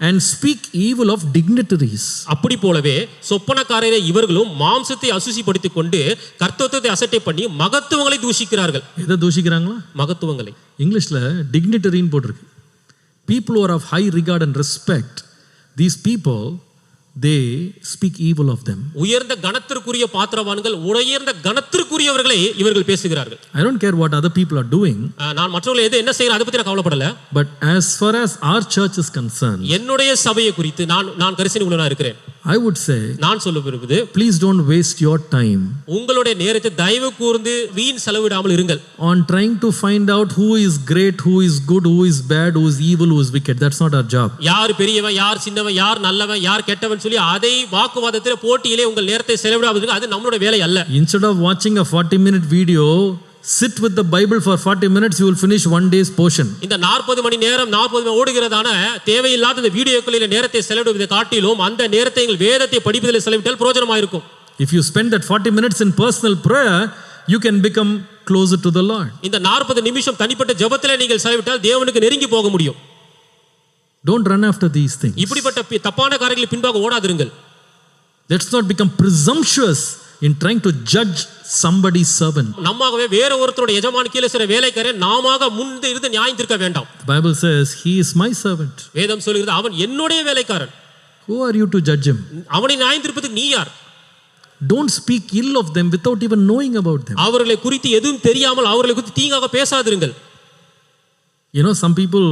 and speak evil of dignitaries. அப்படி போலவே சொப்பனக்காரரே இவர்களும் மாம்சத்தை அசுசிப்படுத்திக் கொண்டு கர்த்தத்துவத்தை அசட்டை பண்ணி மகத்துவங்களை தூஷிக்கிறார்கள். எதை தூஷிக்கிறாங்களா? மகத்துவங்களை. இங்கிலீஷ்ல டிக்னிட்டரின்னு போட்டிருக்கு. People who are of high regard and respect, these people they speak evil of them. உயர்ந்த கனத்திற்குரிய பாத்திரவான்கள், உயர்ந்த கனத்திற்குரியவர்களை இவர்கள் பேசுகிறார்கள். I don't care what other people are doing. நான் மற்றவர்கள் என்ன செய்யறாங்க அதை பத்தி நான் கவலைப்படல. But as far as our church is concerned, என்னுடைய சபையை குறித்து நான் கரிசனை உள்ளவனா இருக்கிறேன். I would say, நான் சொல்ல விரும்புவது, please don't waste your time உங்களுடைய நேரத்தை தயவு கூர்ந்து வீண் செலவிடாமல் இருங்கள் on trying to find out who is great, who is good, who is bad, who is evil, who is wicked. That's not our job. யார் பெரியவன், யார் சின்னவன், யார் நல்லவன், யார் கெட்டவன் சொல்லி அதை வாக்குவாதத்தில் போட்டியிலே உங்கள் நேரத்தை செலவிடாமல் அது நம்மளுடைய வேலை அல்ல. Instead of watching a 40-minute video, sit with the Bible for 40 minutes, you will finish one day's portion. இந்த 40 மணி நேரம் 40 மணி ஓடுகிறதான தேவையில்லாத இந்த வீடியோக்களில் நேரத்தை செலவிடுவதை காட்டிலும் அந்த நேரத்தை நீங்கள் வேதத்தை படிப்பதில் செலவிட்டால் பிரயோஜனமாக இருக்கும். If you spend that 40 minutes in personal prayer, you can become closer to the Lord. இந்த 40 நிமிஷம் தனிப்பட்ட ஜெபத்திலே நீங்கள் செலவிட்டால் தேவனுக்கு நெருங்கி போக முடியும். Don't run after these things. இப்படிப்பட்ட தப்பான காரியங்களை பின்பாக ஓடாதிருங்கள். Let's not become presumptuous in trying to judge somebody's servant. நம்மாகவே வேற ஒருத்தரோட எஜமான் கீழே செய்ற வேலைக்காரன் நாமாக முன்பு இருந்து நியாயம் தீர்க்க வேண்டாம். The Bible says he is my servant. வேதம் சொல்கிறது அவன் என்னுடைய வேலைக்காரன். Who are you to judge him? அவனை நியாயம் தீர்ப்பதற்கு நீ யார்? Don't speak ill of them without even knowing about them. அவர்களை குறித்து எதுவும் தெரியாமல் அவர்களை குறித்து தீங்காக பேசாதிருங்கள். You know, some people,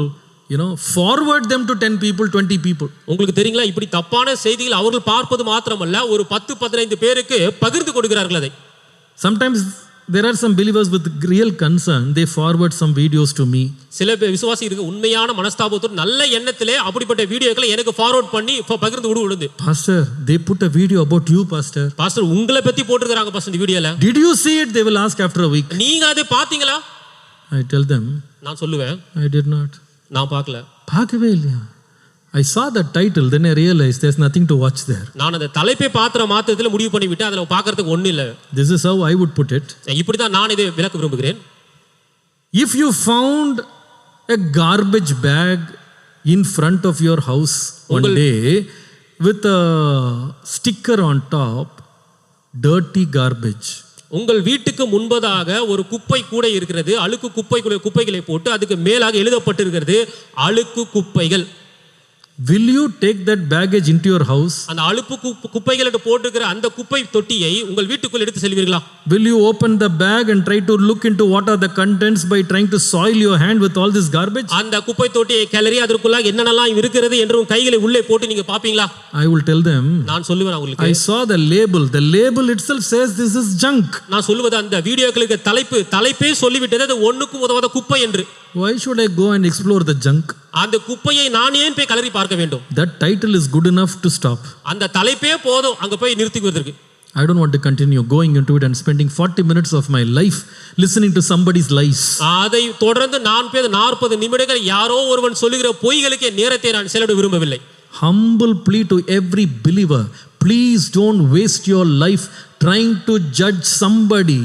forward them to 10 people, 20 people. உங்களுக்கு தெரியுங்களா, இப்படி தப்பான செய்திகள் அவர்கள் பார்ப்பது மாத்திரமல்ல, ஒரு 10-15 பேருக்கு பகிர்ந்து கொடுக்கிறார்கள் அதை. Sometimes there are some believers with real concern, they forward some videos to me. சில விசுவாசிகளுக்கு உண்மையான மனஸ்தாபத்தோடு நல்ல எண்ணத்திலே அப்படிப்பட்ட வீடியோக்களை எனக்கு ஃபார்வர்ட் பண்ணி பகிர்ந்து விடுது. Pastor, they put a video about you, pastor. Pastor உங்களை பத்தி போட்டுருக்காங்க பாஸ்டர் இந்த வீடியோல. Did you see it? They will ask after a week. நீங்க அதை பாத்தீங்களா? I tell them, நான் சொல்லுவேன், I did not. நான் பார்க்கல. பார்க்கவே இல்லையா? I saw that title, then I realized there's nothing to watch there. நான் அந்த தலைப்பை பாத்திர மாத்திரத்துல முடிவு பண்ணி விட்டு அதுல பார்க்கிறதுக்கு ஒண்ணு இல்ல. This is how I would put it. இப்படி தான் நான் இதை விளக்க விரும்புகிறேன். If you found a garbage bag in front of your house one day with a sticker on top, dirty garbage. உங்கள் வீட்டுக்கு முன்பதாக ஒரு குப்பை கூடை இருக்கிறது, அழுக்கு குப்பைகளை போட்டு அதுக்கு மேலாக எழுதப்பட்டிருக்கிறது அழுக்கு குப்பைகள். Will you take that baggage into your house? அந்த அழுக்கு குப்பைகளை போட்டுக்கிற அந்த குப்பை தொட்டியை உங்கள் வீட்டுக்குள் எடுத்து செல்வீர்களா? Will you open the bag and try to look into what are the contents by trying to soil your hand with all this garbage? அந்த குப்பை தொட்டியை கிளறி அதற்குள்ள என்னென்னலாம் இருக்கிறது என்று உங்கள் கைகளை உள்ளே போட்டு நீங்க பாப்பீங்களா? I will tell them, நான் சொல்லுவேன் அவங்களுக்கு, I saw the label itself says this is junk. நான் சொல்லுவது அந்த வீடியோக்களுக்கு தலைப்பே சொல்லிவிட்டது அது ஒண்ணுக்கும் உதவாத குப்பை என்று. Why should I go and explore the junk? அந்த குப்பையை நான் ஏன் போய் கலரி பார்க்க வேண்டும்? That title is good enough to stop. அந்த தலைப்பே போதும் அங்க போய் நிறுத்திக்குவதற்கு. I don't want to continue going into it and spending 40 minutes of my life listening to somebody's lies. அதை தொடர்ந்து நான் 40 நிமிடங்கள் யாரோ ஒருவன் சொல்லுகிற பொய்களுக்கு நேரத்தை நான் செலவிட விரும்பவில்லை. Humble plea to every believer, please don't waste your life trying to judge somebody.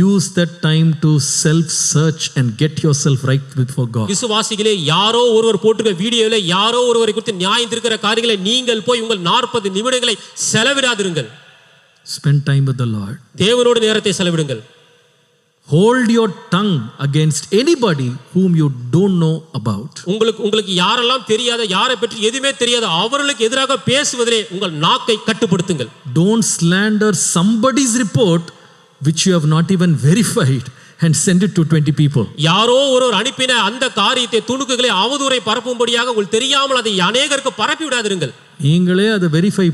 Use that time to self search and get yourself right before God. விசுவாசிகளே, யாரோ ஒருவர் போட்டுற வீடியோல யாரோ ஒருவரை குறித்து நியாயம் தீர்க்கிற காரியங்களை நீங்கள் போய் உங்கள் 40 நிமிடங்களை செலவிடாதிருங்கள். Spend time with the Lord. தேவனோடு நேரத்தை செலவிடுங்கள். Hold your tongue against anybody whom you don't know about. உங்களுக்கு யாரெல்லாம் தெரியாத, யாரை பற்றி எதுவுமே தெரியாத அவர்களுக்கு எதிராக பேசுவதிலே உங்கள் நாக்கை கட்டுப்படுத்துங்கள். Don't slander somebody's report which you have not even verified and send it to 20 people. யாரோ ஒருவர் அனுப்பின அந்த காரியத்தை துணுக்குகளை அவதூறை பரப்பும்படியாக உங்களுக்கு தெரியாமல் அதை அநேகருக்கு பரப்பி விடாதிருங்கள். நீங்களே அதை வெரிஃபை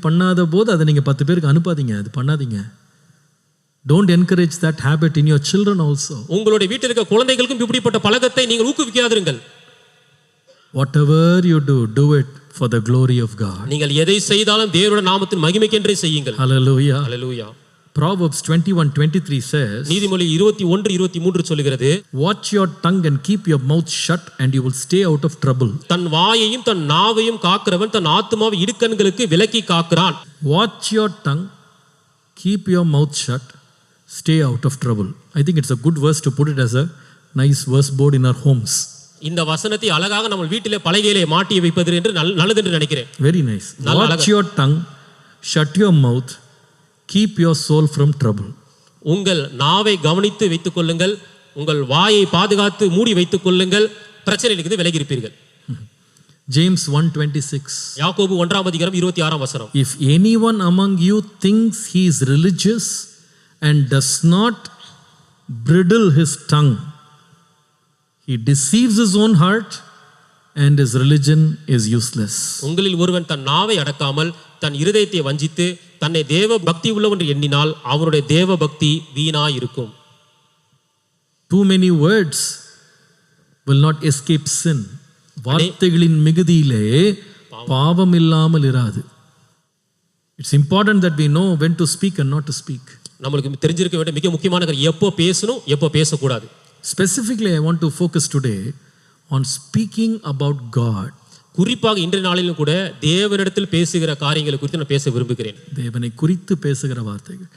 பண்ணாத போது அதை நீங்க 10 பேருக்கு அனுப்பாதீங்க. அது பண்ணாதீங்க. Don't encourage that habit in your children also. உங்களுடைய வீட்டில் இருக்க குழந்தைகளுக்கும் இப்படிப்பட்ட பழக்கத்தை நீங்கள் ஊக்குவிக்காதிருங்கள். Whatever you do it for the glory of God. நீங்கள் எதை செய்தாலும் தேவனுடைய நாமத்தின் மகிமைக்கென்றே செய்யுங்கள். Hallelujah. Hallelujah. Proverbs 21:23 says, நீதிமொழி 21:23 சொல்லுகிறது, watch your tongue and keep your mouth shut and you will stay out of trouble. தன் வாயையும் தன் நாவையும் காக்கிறவன் தன் ஆத்துமாவை இடுக்கண்களுக்கு விலக்கி காக்கிறான். Watch your tongue, keep your mouth shut, stay out of trouble. I think it's a good verse to put it as a nice verse board in our homes. இந்த வசனத்தை அழகாக நம்ம வீட்டிலே பலகையிலே மாட்டி வைப்பது என்று நல்லது என்று நினைக்கிறேன். Very nice. Watch your tongue, shut your mouth, keep your soul from trouble. உங்கள் நாவை கவனித்து வைத்துக் கொள்ளுங்கள், உங்கள் வாயை பாதுகாத்து மூடி வைத்துக் கொள்ளுங்கள், பிரச்சனையிலிருந்து விலகி இருப்பீர்கள். James 1:26. யாக்கோபு 1:26. If anyone among you thinks he is religious and does not bridle his tongue, he deceives his own heart and his religion is useless. உங்களில் ஒருவன் தன் நாவை அடக்காமல் தன் இருதயத்தை வஞ்சித்து தன்னை தேவ பக்தி உள்ளவன் என்று எண்ணினால் அவருடைய தேவ பக்தி வீணாய் இருக்கும். Too many words will not escape sin. வார்த்தைகளின் மிகுதியிலே பாவம் இல்லாமல் இராது. It's important that we know when to speak and not to speak. நமக்கு தெரிஞ்சிருக்க வேண்டிய மிக முக்கியமான காரியம் எப்போ பேசணும் எப்போ பேசக்கூடாது. Specifically, I want to focus today on speaking about God. குறிப்பாக இன்றைய நாளிலும் கூட தேவனிடத்தில் பேசுகிற காரியங்களை குறித்து நான் பேச விரும்புகிறேன். தேவனை குறித்து பேசுகிற வார்த்தைகள்.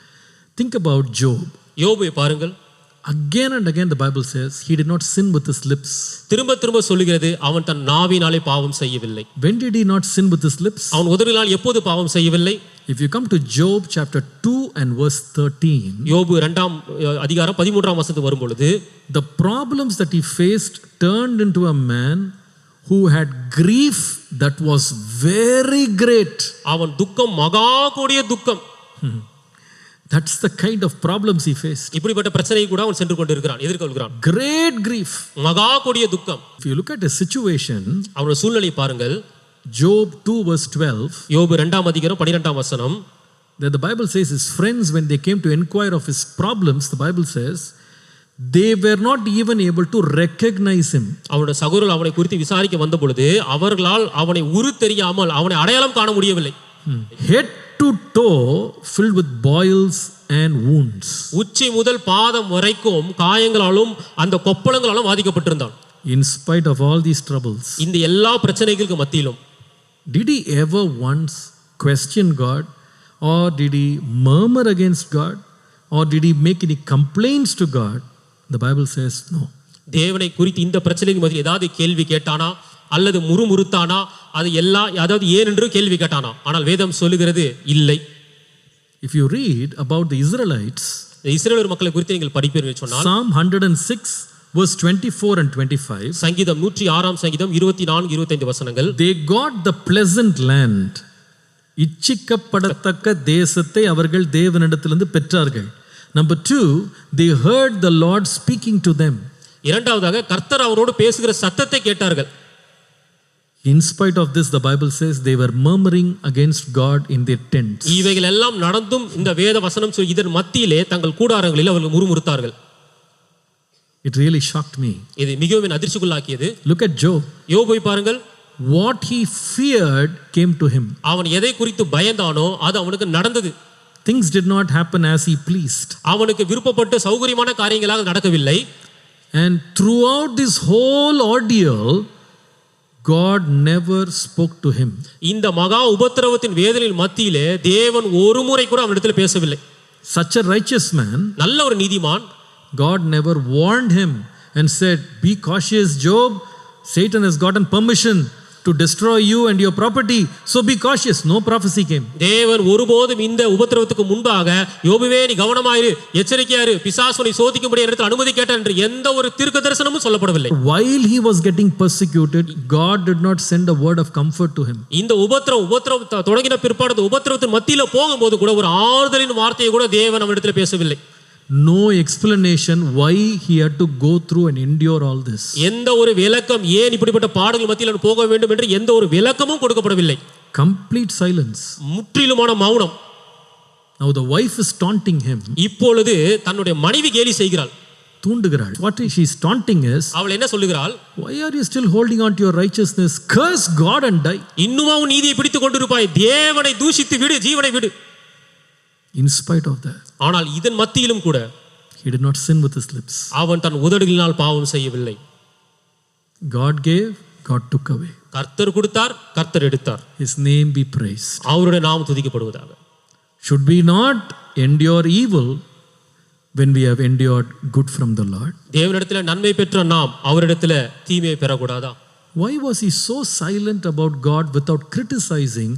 Think about Job. யோபை பாருங்கள். Again and again the Bible says he did not sin with his lips. திரும்ப சொல்லுகிறது அவன் தன் நாவினாலே பாவம் செய்யவில்லை. When did he not sin with his lips? அவன் உதடுகளால் எப்போது பாவம் செய்யவில்லை? If you come to Job chapter 2 and verse 13, யோபு 2ஆம் அதிகாரம் 13ஆம் வசனத்துக்கு வரும் பொழுது, the problems that he faced turned into a man who had grief that was very great. அவன் துக்கம் மகா கொடிய துக்கம். That's the kind of problems he faced. இப்படிப்பட்ட பிரச்சனை கூட அவன் சென்று கொண்டிருக்கிறான், எதிர்கொள்கிறான். Great grief. மகா கொடிய துக்கம். If you look at a situation, அவனுடைய சூழ்நிலை பாருங்கள். Job 2 verse 12, யோபு 2ஆம் அதிகாரம் 12ஆம் வசனம், that the Bible says his friends, when they came to inquire of his problems, the Bible says they were not even able to recognize him. அவனுடைய சகோதரர்கள் அவனை குறித்து விசாரிக்க வந்த பொழுது அவர்களால் அவனை உரு தெரியாமல் அவனை அடையாளம் காண முடியவில்லை. Head to toe filled with boils and wounds. உச்சி முதல் பாதம் வரைக்கும் காயங்களாலும் அந்த கொப்பளங்களாலும் பாதிக்கப்பட்டிருந்தான். In spite of all these troubles, இந்த எல்லா பிரச்சனைகளுக்கு மத்தியிலும் did he ever once question God, or did he murmur against God, or did he make any complaints to God? The Bible says no. தேவனை குறித்து இந்த பிரச்சனைக்கு மத்தியில் ஏதாவது கேள்வி கேட்டானா அல்லது முறுமுறுத்தானா, அது அதாவது ஏன் என்று கேள்வி கேட்டானா? ஆனால் வேதம் சொல்லுகிறது இல்லை. If you read about the Israelites, இஸ்ரவேல் மக்களை குறித்து நீங்கள் படிப்பீர்கள் சொன்னால், Psalm 106 verse 24 and 25, சங்கீதம் 106ஆம் சங்கீதம் 24 25 வசனங்கள், they got the pleasant land. இச்சிக்கப்படத்தக்க தேசத்தை அவர்கள் தேவனிடத்திலிருந்து பெற்றார்கள். Number 2, they heard the Lord speaking to them. இரண்டாவதாக கர்த்தர் அவரோடு பேசுகிற சத்தத்தை கேட்டார்கள். In spite of this, the Bible says they were murmuring against God in their tents. இவைகள் எல்லாம் நடந்தும் இந்த வேத வசனம் இதன் மத்தியிலே தங்கள் கூடாரங்களில் அவர்கள் முறுமுறுத்தார்கள். It really shocked me. இது மிகவும் அதிர்ச்சிக்குள்ளாக்கியது. Look at Job. யோபை பாருங்கள். What he feared came to him. அவன் எதை குறித்து பயந்தானோ அது அவனுக்கு நடந்தது. Things did not happen as he pleased. அவனுக்கு விருப்பப்பட்ட சௌகரியமான காரியங்களாக நடக்கவில்லை. And throughout this whole ordeal, God never spoke to him. இந்த மகா உபத்திரவத்தின் வேதனையின் மத்தியிலே தேவன் ஒரு முறை கூட அவனிடத்தில் பேசவில்லை. Such a righteous man, நல்ல ஒரு நீதிமான், God never warned him and said, "Be cautious, Job. Satan has gotten permission to destroy you and your property, so be cautious." No prophecy came. தேவன் ஒருபோதும் இந்த உபத்திரவத்துக்கு முன்பாக யோபுவே நீ கவனமாயிரு, எச்சரிக்கையாயிரு, பிசாசு உன்னை சோதிக்கும்படி என்னிடத்தில் அனுமதி கேட்டான் என்று எந்த ஒரு தீர்க்க தரிசனமும் சொல்லப்படவில்லை. While he was getting persecuted, God did not send a word of comfort to him. இந்த உபத்திரவம் தொடங்கின பிற்பாடு உபத்திரவத்தின் மத்தியில போகும்போது கூட ஒரு ஆறுதலின் வார்த்தையை கூட தேவன் அவனிடத்தில் பேசவில்லை. No explanation why he had to go through and endure all this. எந்த ஒரு விளக்கம் ஏன் இப்படிப்பட்ட பாடுகள் மத்தியில் போக வேண்டும் என்று எந்த ஒரு விளக்கமும் கொடுக்கப்படவில்லை. Complete silence. முற்றிலுமான மௌனம். Now the wife is taunting him. இப்பொழுது தன்னுடைய மனைவி கேலி செய்கிறாள், தூண்டுகிறாள். What she is taunting is, அவள் என்ன சொல்லுகிறாள்? why are you still holding on to your righteousness? Curse God and die. இன்னுமா உன் நீதியை பிடித்துக் கொண்டிருப்பாய்? தேவனை தூஷித்து விடு, ஜீவனை விடு. In spite of that, ஆனால் இதன் மத்தியிலும் கூட he did not sin with his lips. அவன் தன் உதடுகளினால் பாவம் செய்யவில்லை. God gave, God took away. கர்த்தர் கொடுத்தார், கர்த்தர் எடுத்தார். His name be praised. அவருடைய நாமம் துதிக்கப்படுவதாக. Should we not endure evil when we have endured good from the Lord? தேவனிடத்தில் நன்மை பெற்ற நாம் அவரிடத்தில் தீமையை பெறக்கூடாதா? Why was he so silent about God without criticizing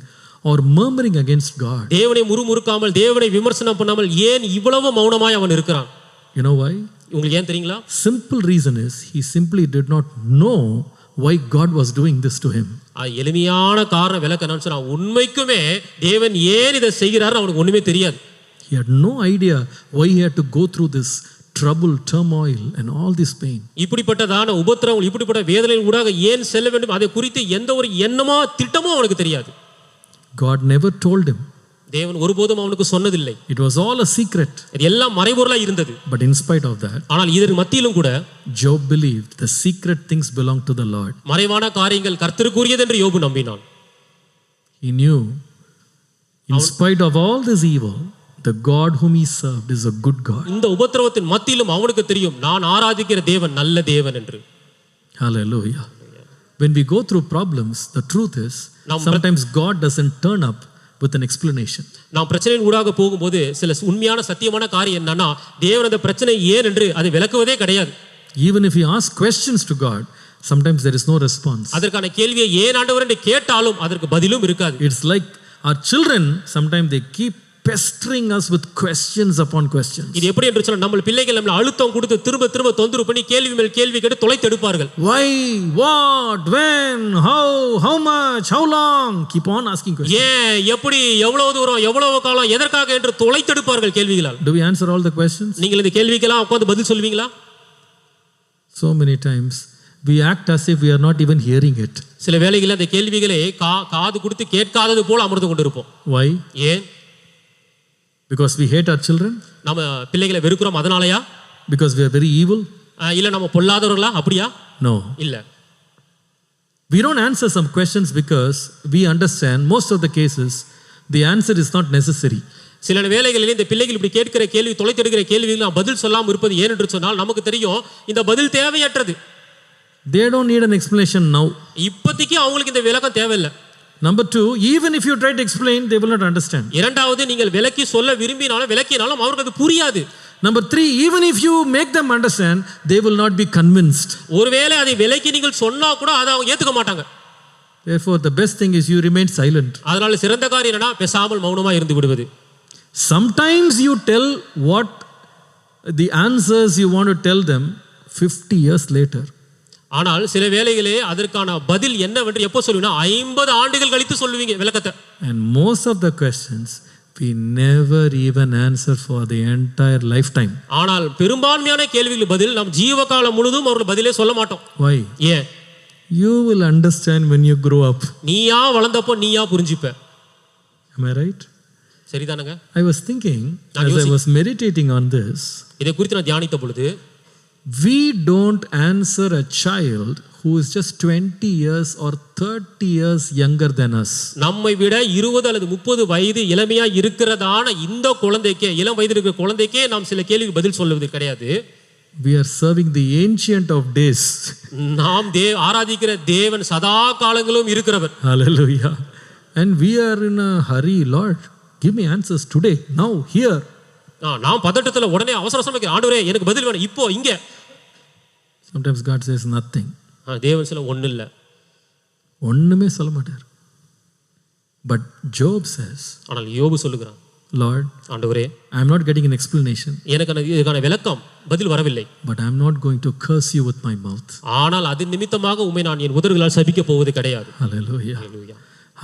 or murmuring against God? தேவனை முறுமுறுக்காமல், தேவனை விமர்சனம் பண்ணாமல் ஏன் இவ்வளவு மௌனமாய் அவன் இருக்கிறான்? You know why? உங்களுக்கு ஏன் தெரியுங்களா? Simple reason is he simply did not know why God was doing this to him. எளிமையான காரணம் விளக்கம் என்னன்னு சொன்னா, உண்மைக்குமே தேவன் ஏன் இதை செய்கிறார் அவனுக்கு ஒண்ணுமே தெரியாது. He had no idea why he had to go through this trouble, turmoil and all this pain. இப்படிப்பட்டதான உபத்திரவங்கள், இப்படிப்பட்ட வேதனையின் ஊடாக ஏன் செல்ல வேண்டும் அதை குறித்து எந்த ஒரு எண்ணமோ திட்டமோ அவனுக்கு தெரியாது. God never told him. தேவன் ஒருபோதும் அவனுக்கு சொன்னதில்லை. It was all a secret. இது எல்லாம் மறைபொருளா இருந்தது. But in spite of that, ஆனால் இதற்கு மத்தியிலும் கூட Job believed the secret things belong to the Lord. மறைவான காரியங்கள் கர்த்தருக்குரியது என்று யோபு நம்பினான். He knew in spite of all this evil, the God whom he served is a good God. இந்த உபத்திரவத்தின் மத்தியிலும் அவனுக்கு தெரியும் நான் ஆராதிக்கிற தேவன் நல்ல தேவன் என்று. Hallelujah. When we go through problems, the truth is sometimes God doesn't turn up with an explanation. நாம் பிரச்சனையின் ஊடாக போகும்போது சில உண்மையான சத்தியமான காரியம் என்னன்னா, தேவன் அந்த பிரச்சனை ஏன் என்று அதை விளக்குவதே கிடையாது. Even if we ask questions to God, sometimes there is no response. அதற்கான கேள்வியை ஏன் ஆண்டவர் என்று கேட்டாலும் அதற்கு பதிலும் இருக்காது. It's like Our children, sometimes they keep pestering us with questions upon questions. இது எப்படி என்று சொன்னா நம்ம பிள்ளைகள் நம்மள அழுத்தம் கொடுத்து திரும்ப திரும்ப தொந்தரவு பண்ணி கேள்வி மேல் கேள்வி கேட்டு தொலைத்து எடுப்பார்கள். Why, what, when, how much, how long? Keep on asking questions. ஏன், எப்படி, எவ்வளவு தூரம், எவ்வளவு காலம், எதற்காக என்று தொலைத்து எடுப்பார்கள் கேள்விகளால். Do we answer all the questions? நீங்கள் இந்த கேள்விக்கெல்லாம் உட்கார்ந்து பதில் சொல்வீங்களா? So many times we act as if we are not even hearing it. சில வேளைகளில் அந்த கேள்விகளை காது கொடுத்து கேட்காதது போல அமர்ந்து கொண்டிருப்போம். Why? ஏன்? Because we hate our children? நம்ம பிள்ளைகளை வெறுக்கிறோம் அதனாலயா? Because we are very evil? இல்ல நம்ம பொல்லாதவர்களா? அப்படியா? No. இல்ல. We don't answer some questions because we understand most of the cases the answer is not necessary. சில வேளைகளில் இந்த பிள்ளைகள் இப்படி கேட்கிற கேள்வி தொலைத்தெடுக்கிற கேள்விகள் நாம் பதில் சொல்லாமல் இருப்பது ஏன் என்று சொன்னால் நமக்கு தெரியும் இந்த பதில் தேவையற்றது. They don't need an explanation now. இப்போதைக்கு அவங்களுக்கு இந்த விளக்கம் தேவையில்லை. Number 2, even if you try to explain, they will not understand. இரண்டாவது, நீங்கள் விளக்கி சொல்ல விரும்பினாலும் விளக்கினாலும் அவருக்கு அது புரியாது. Number 3, even if you make them understand, they will not be convinced. ஒருவேளை அதை விளக்கி நீங்கள் சொன்னா கூட அதை அவங்க ஏத்துக்க மாட்டாங்க. Therefore, the best thing is you remain silent. அதனால சிறந்த காரியம் என்னன்னா பேசாமல் மௌனமா இருந்து விடுவது. Sometimes you tell what the answers you want to tell them 50 years later. ஆனால் சில வேளைகளே அதற்கான பதில் என்னவென்று எப்போ சொல்லுவீங்கன்னா 50 ஆண்டுகள் கழித்து சொல்லுவீங்க விளக்கத்தை. And most of the questions we never even answer for the entire lifetime. ஆனால் பெரும்பான்மையான கேள்விகளுக்கு பதில் நாம் ஜீவகாலம் முழுதும் அவர்கள் பதிலே சொல்ல மாட்டோம். Why? ஏன்? You will understand when you grow up. நீயா வளர்ந்தப்போ நீயா புரிஞ்சிப்ப. Am I right? சரிதானங்க? I was thinking as I was meditating on this. இதை குறித்து நான் தியானித்த பொழுது we don't answer a child who is just 20 years or 30 years younger than us. நம்மை விட 20 அல்லது 30 வயது இளமையா இருக்கிறதான இந்த குழந்தைக்கே இளம் வயதில் இருக்கிற குழந்தைக்கே நாம் சில கேள்விக்கு பதில் சொல்வது கிடையாது. We are serving the ancient of days. நாம் ஆராதிக்கிற தேவன் சதா காலங்களும் இருக்கிறவர். Hallelujah. And we are in a hurry, Lord. Give me answers today, now, here. நாம் பதட்டத்துல உடனே அவசர அவசரமா ஆண்டவரே எனக்கு பதில் வேணும் இப்போ இங்க. Sometimes God says nothing. தேவன் சொல்ல ஒண்ணு இல்ல. ஒண்ணுமே சொல்ல மாட்டார். But Job says, ஆனால் யோபு சொல்லுகிறான், Lord, ஆண்டவரே, I am not getting an explanation. எனக்கு இதுக்கான விளக்கம் பதில் வரவில்லை. But I am not going to curse you with my mouth. ஆனால் அது நிமித்தமாக உம்மை நான் என் உதடுகளால் சபிக்க போவது கிடையாது. Hallelujah.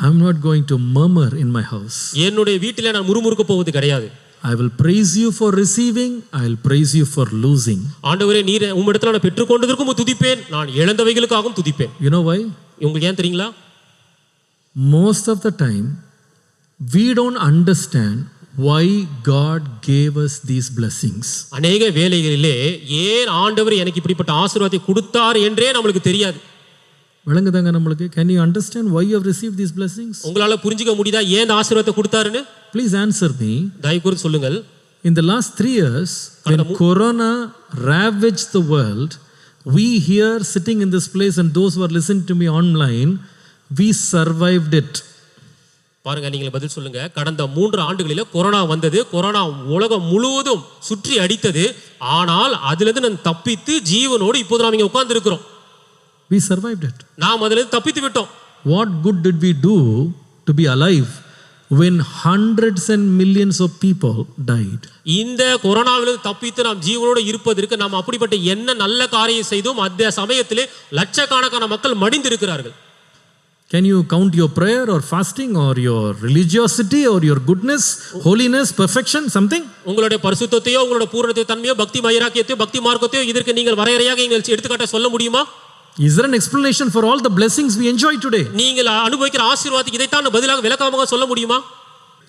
I am not going to murmur in my house. என்னுடைய வீட்டிலே நான் முறுமுறுக்க போவது கிடையாது. I will praise you for receiving, I will praise you for losing. ஆண்டவரே நீர் உம்மிடத்தில் நான் பெற்றுக்கொண்டதற்கும் துதிப்பேன், நான் இழந்தவைகளுக்காகவும் துதிப்பேன். You know why? உங்களுக்கு ஏன் தெரியுங்களா? Most of the time we don't understand why God gave us these blessings. அநேக வேளைகளிலே ஏன் ஆண்டவர் எனக்கு இப்படிப்பட்ட ஆசீர்வாதத்தை கொடுத்தார் என்றே நமக்கு தெரியாது. விளங்குதாங்க நம்மளுக்கு? Can you understand why you have received these blessings? உங்களால புரிஞ்சிக்க முடியுதா ஏன் இந்த ஆசீர்வாதத்தை கொடுத்தாருன்னு? Please answer me. தயவு கூர்ந்து சொல்லுங்கள். In the last 3 years when corona ravaged the world, we here sitting in this place and those who are listening to me online, we survived it. பாருங்க, நீங்கள் பதில் சொல்லுங்க. கடந்த 3 ஆண்டுகளில் கொரோனா வந்தது. கொரோனா உலகம் முழுவதும் சுற்றி அடித்தது. ஆனால் அதிலிருந்து நான் தப்பித்து ஜீவனோடு இப்போது நாம் இங்கே உட்கார்ந்து இருக்கிறோம். We survived it. நாம் அதிலிருந்து தப்பித்து விட்டோம். What good did we do to be alive when hundreds and millions of people died? இந்த கொரோனாவிலிருந்து தப்பித்து நாம் ஜீவனோடு இருப்பதற்கு நாம் அப்படிப்பட்ட என்ன நல்ல காரியம் செய்தோம்? அந்த சமயத்திலே லட்சக்கணக்கான மக்கள் மடிந்து இருக்கிறார்கள். Can you count your prayer or fasting or your religiosity or your goodness, holiness, perfection, something? உங்களுடைய பரிசுத்தத்தையோ உங்களுடைய பூரணத்தை தன்மையோ பக்தி வைராக்கியத்தையோ பக்தி மார்க்கத்தையோ இதற்கு நீங்கள் வரையறையாக நீங்கள் எடுத்துக்காட்ட சொல்ல முடியுமா? Is there an explanation for all the blessings we enjoy today? நீங்கள் அனுபவிக்கிற ஆசீர்வாதத்துக்கு இதைத்தான் பதிலாக விளக்கமாக சொல்ல முடியுமா?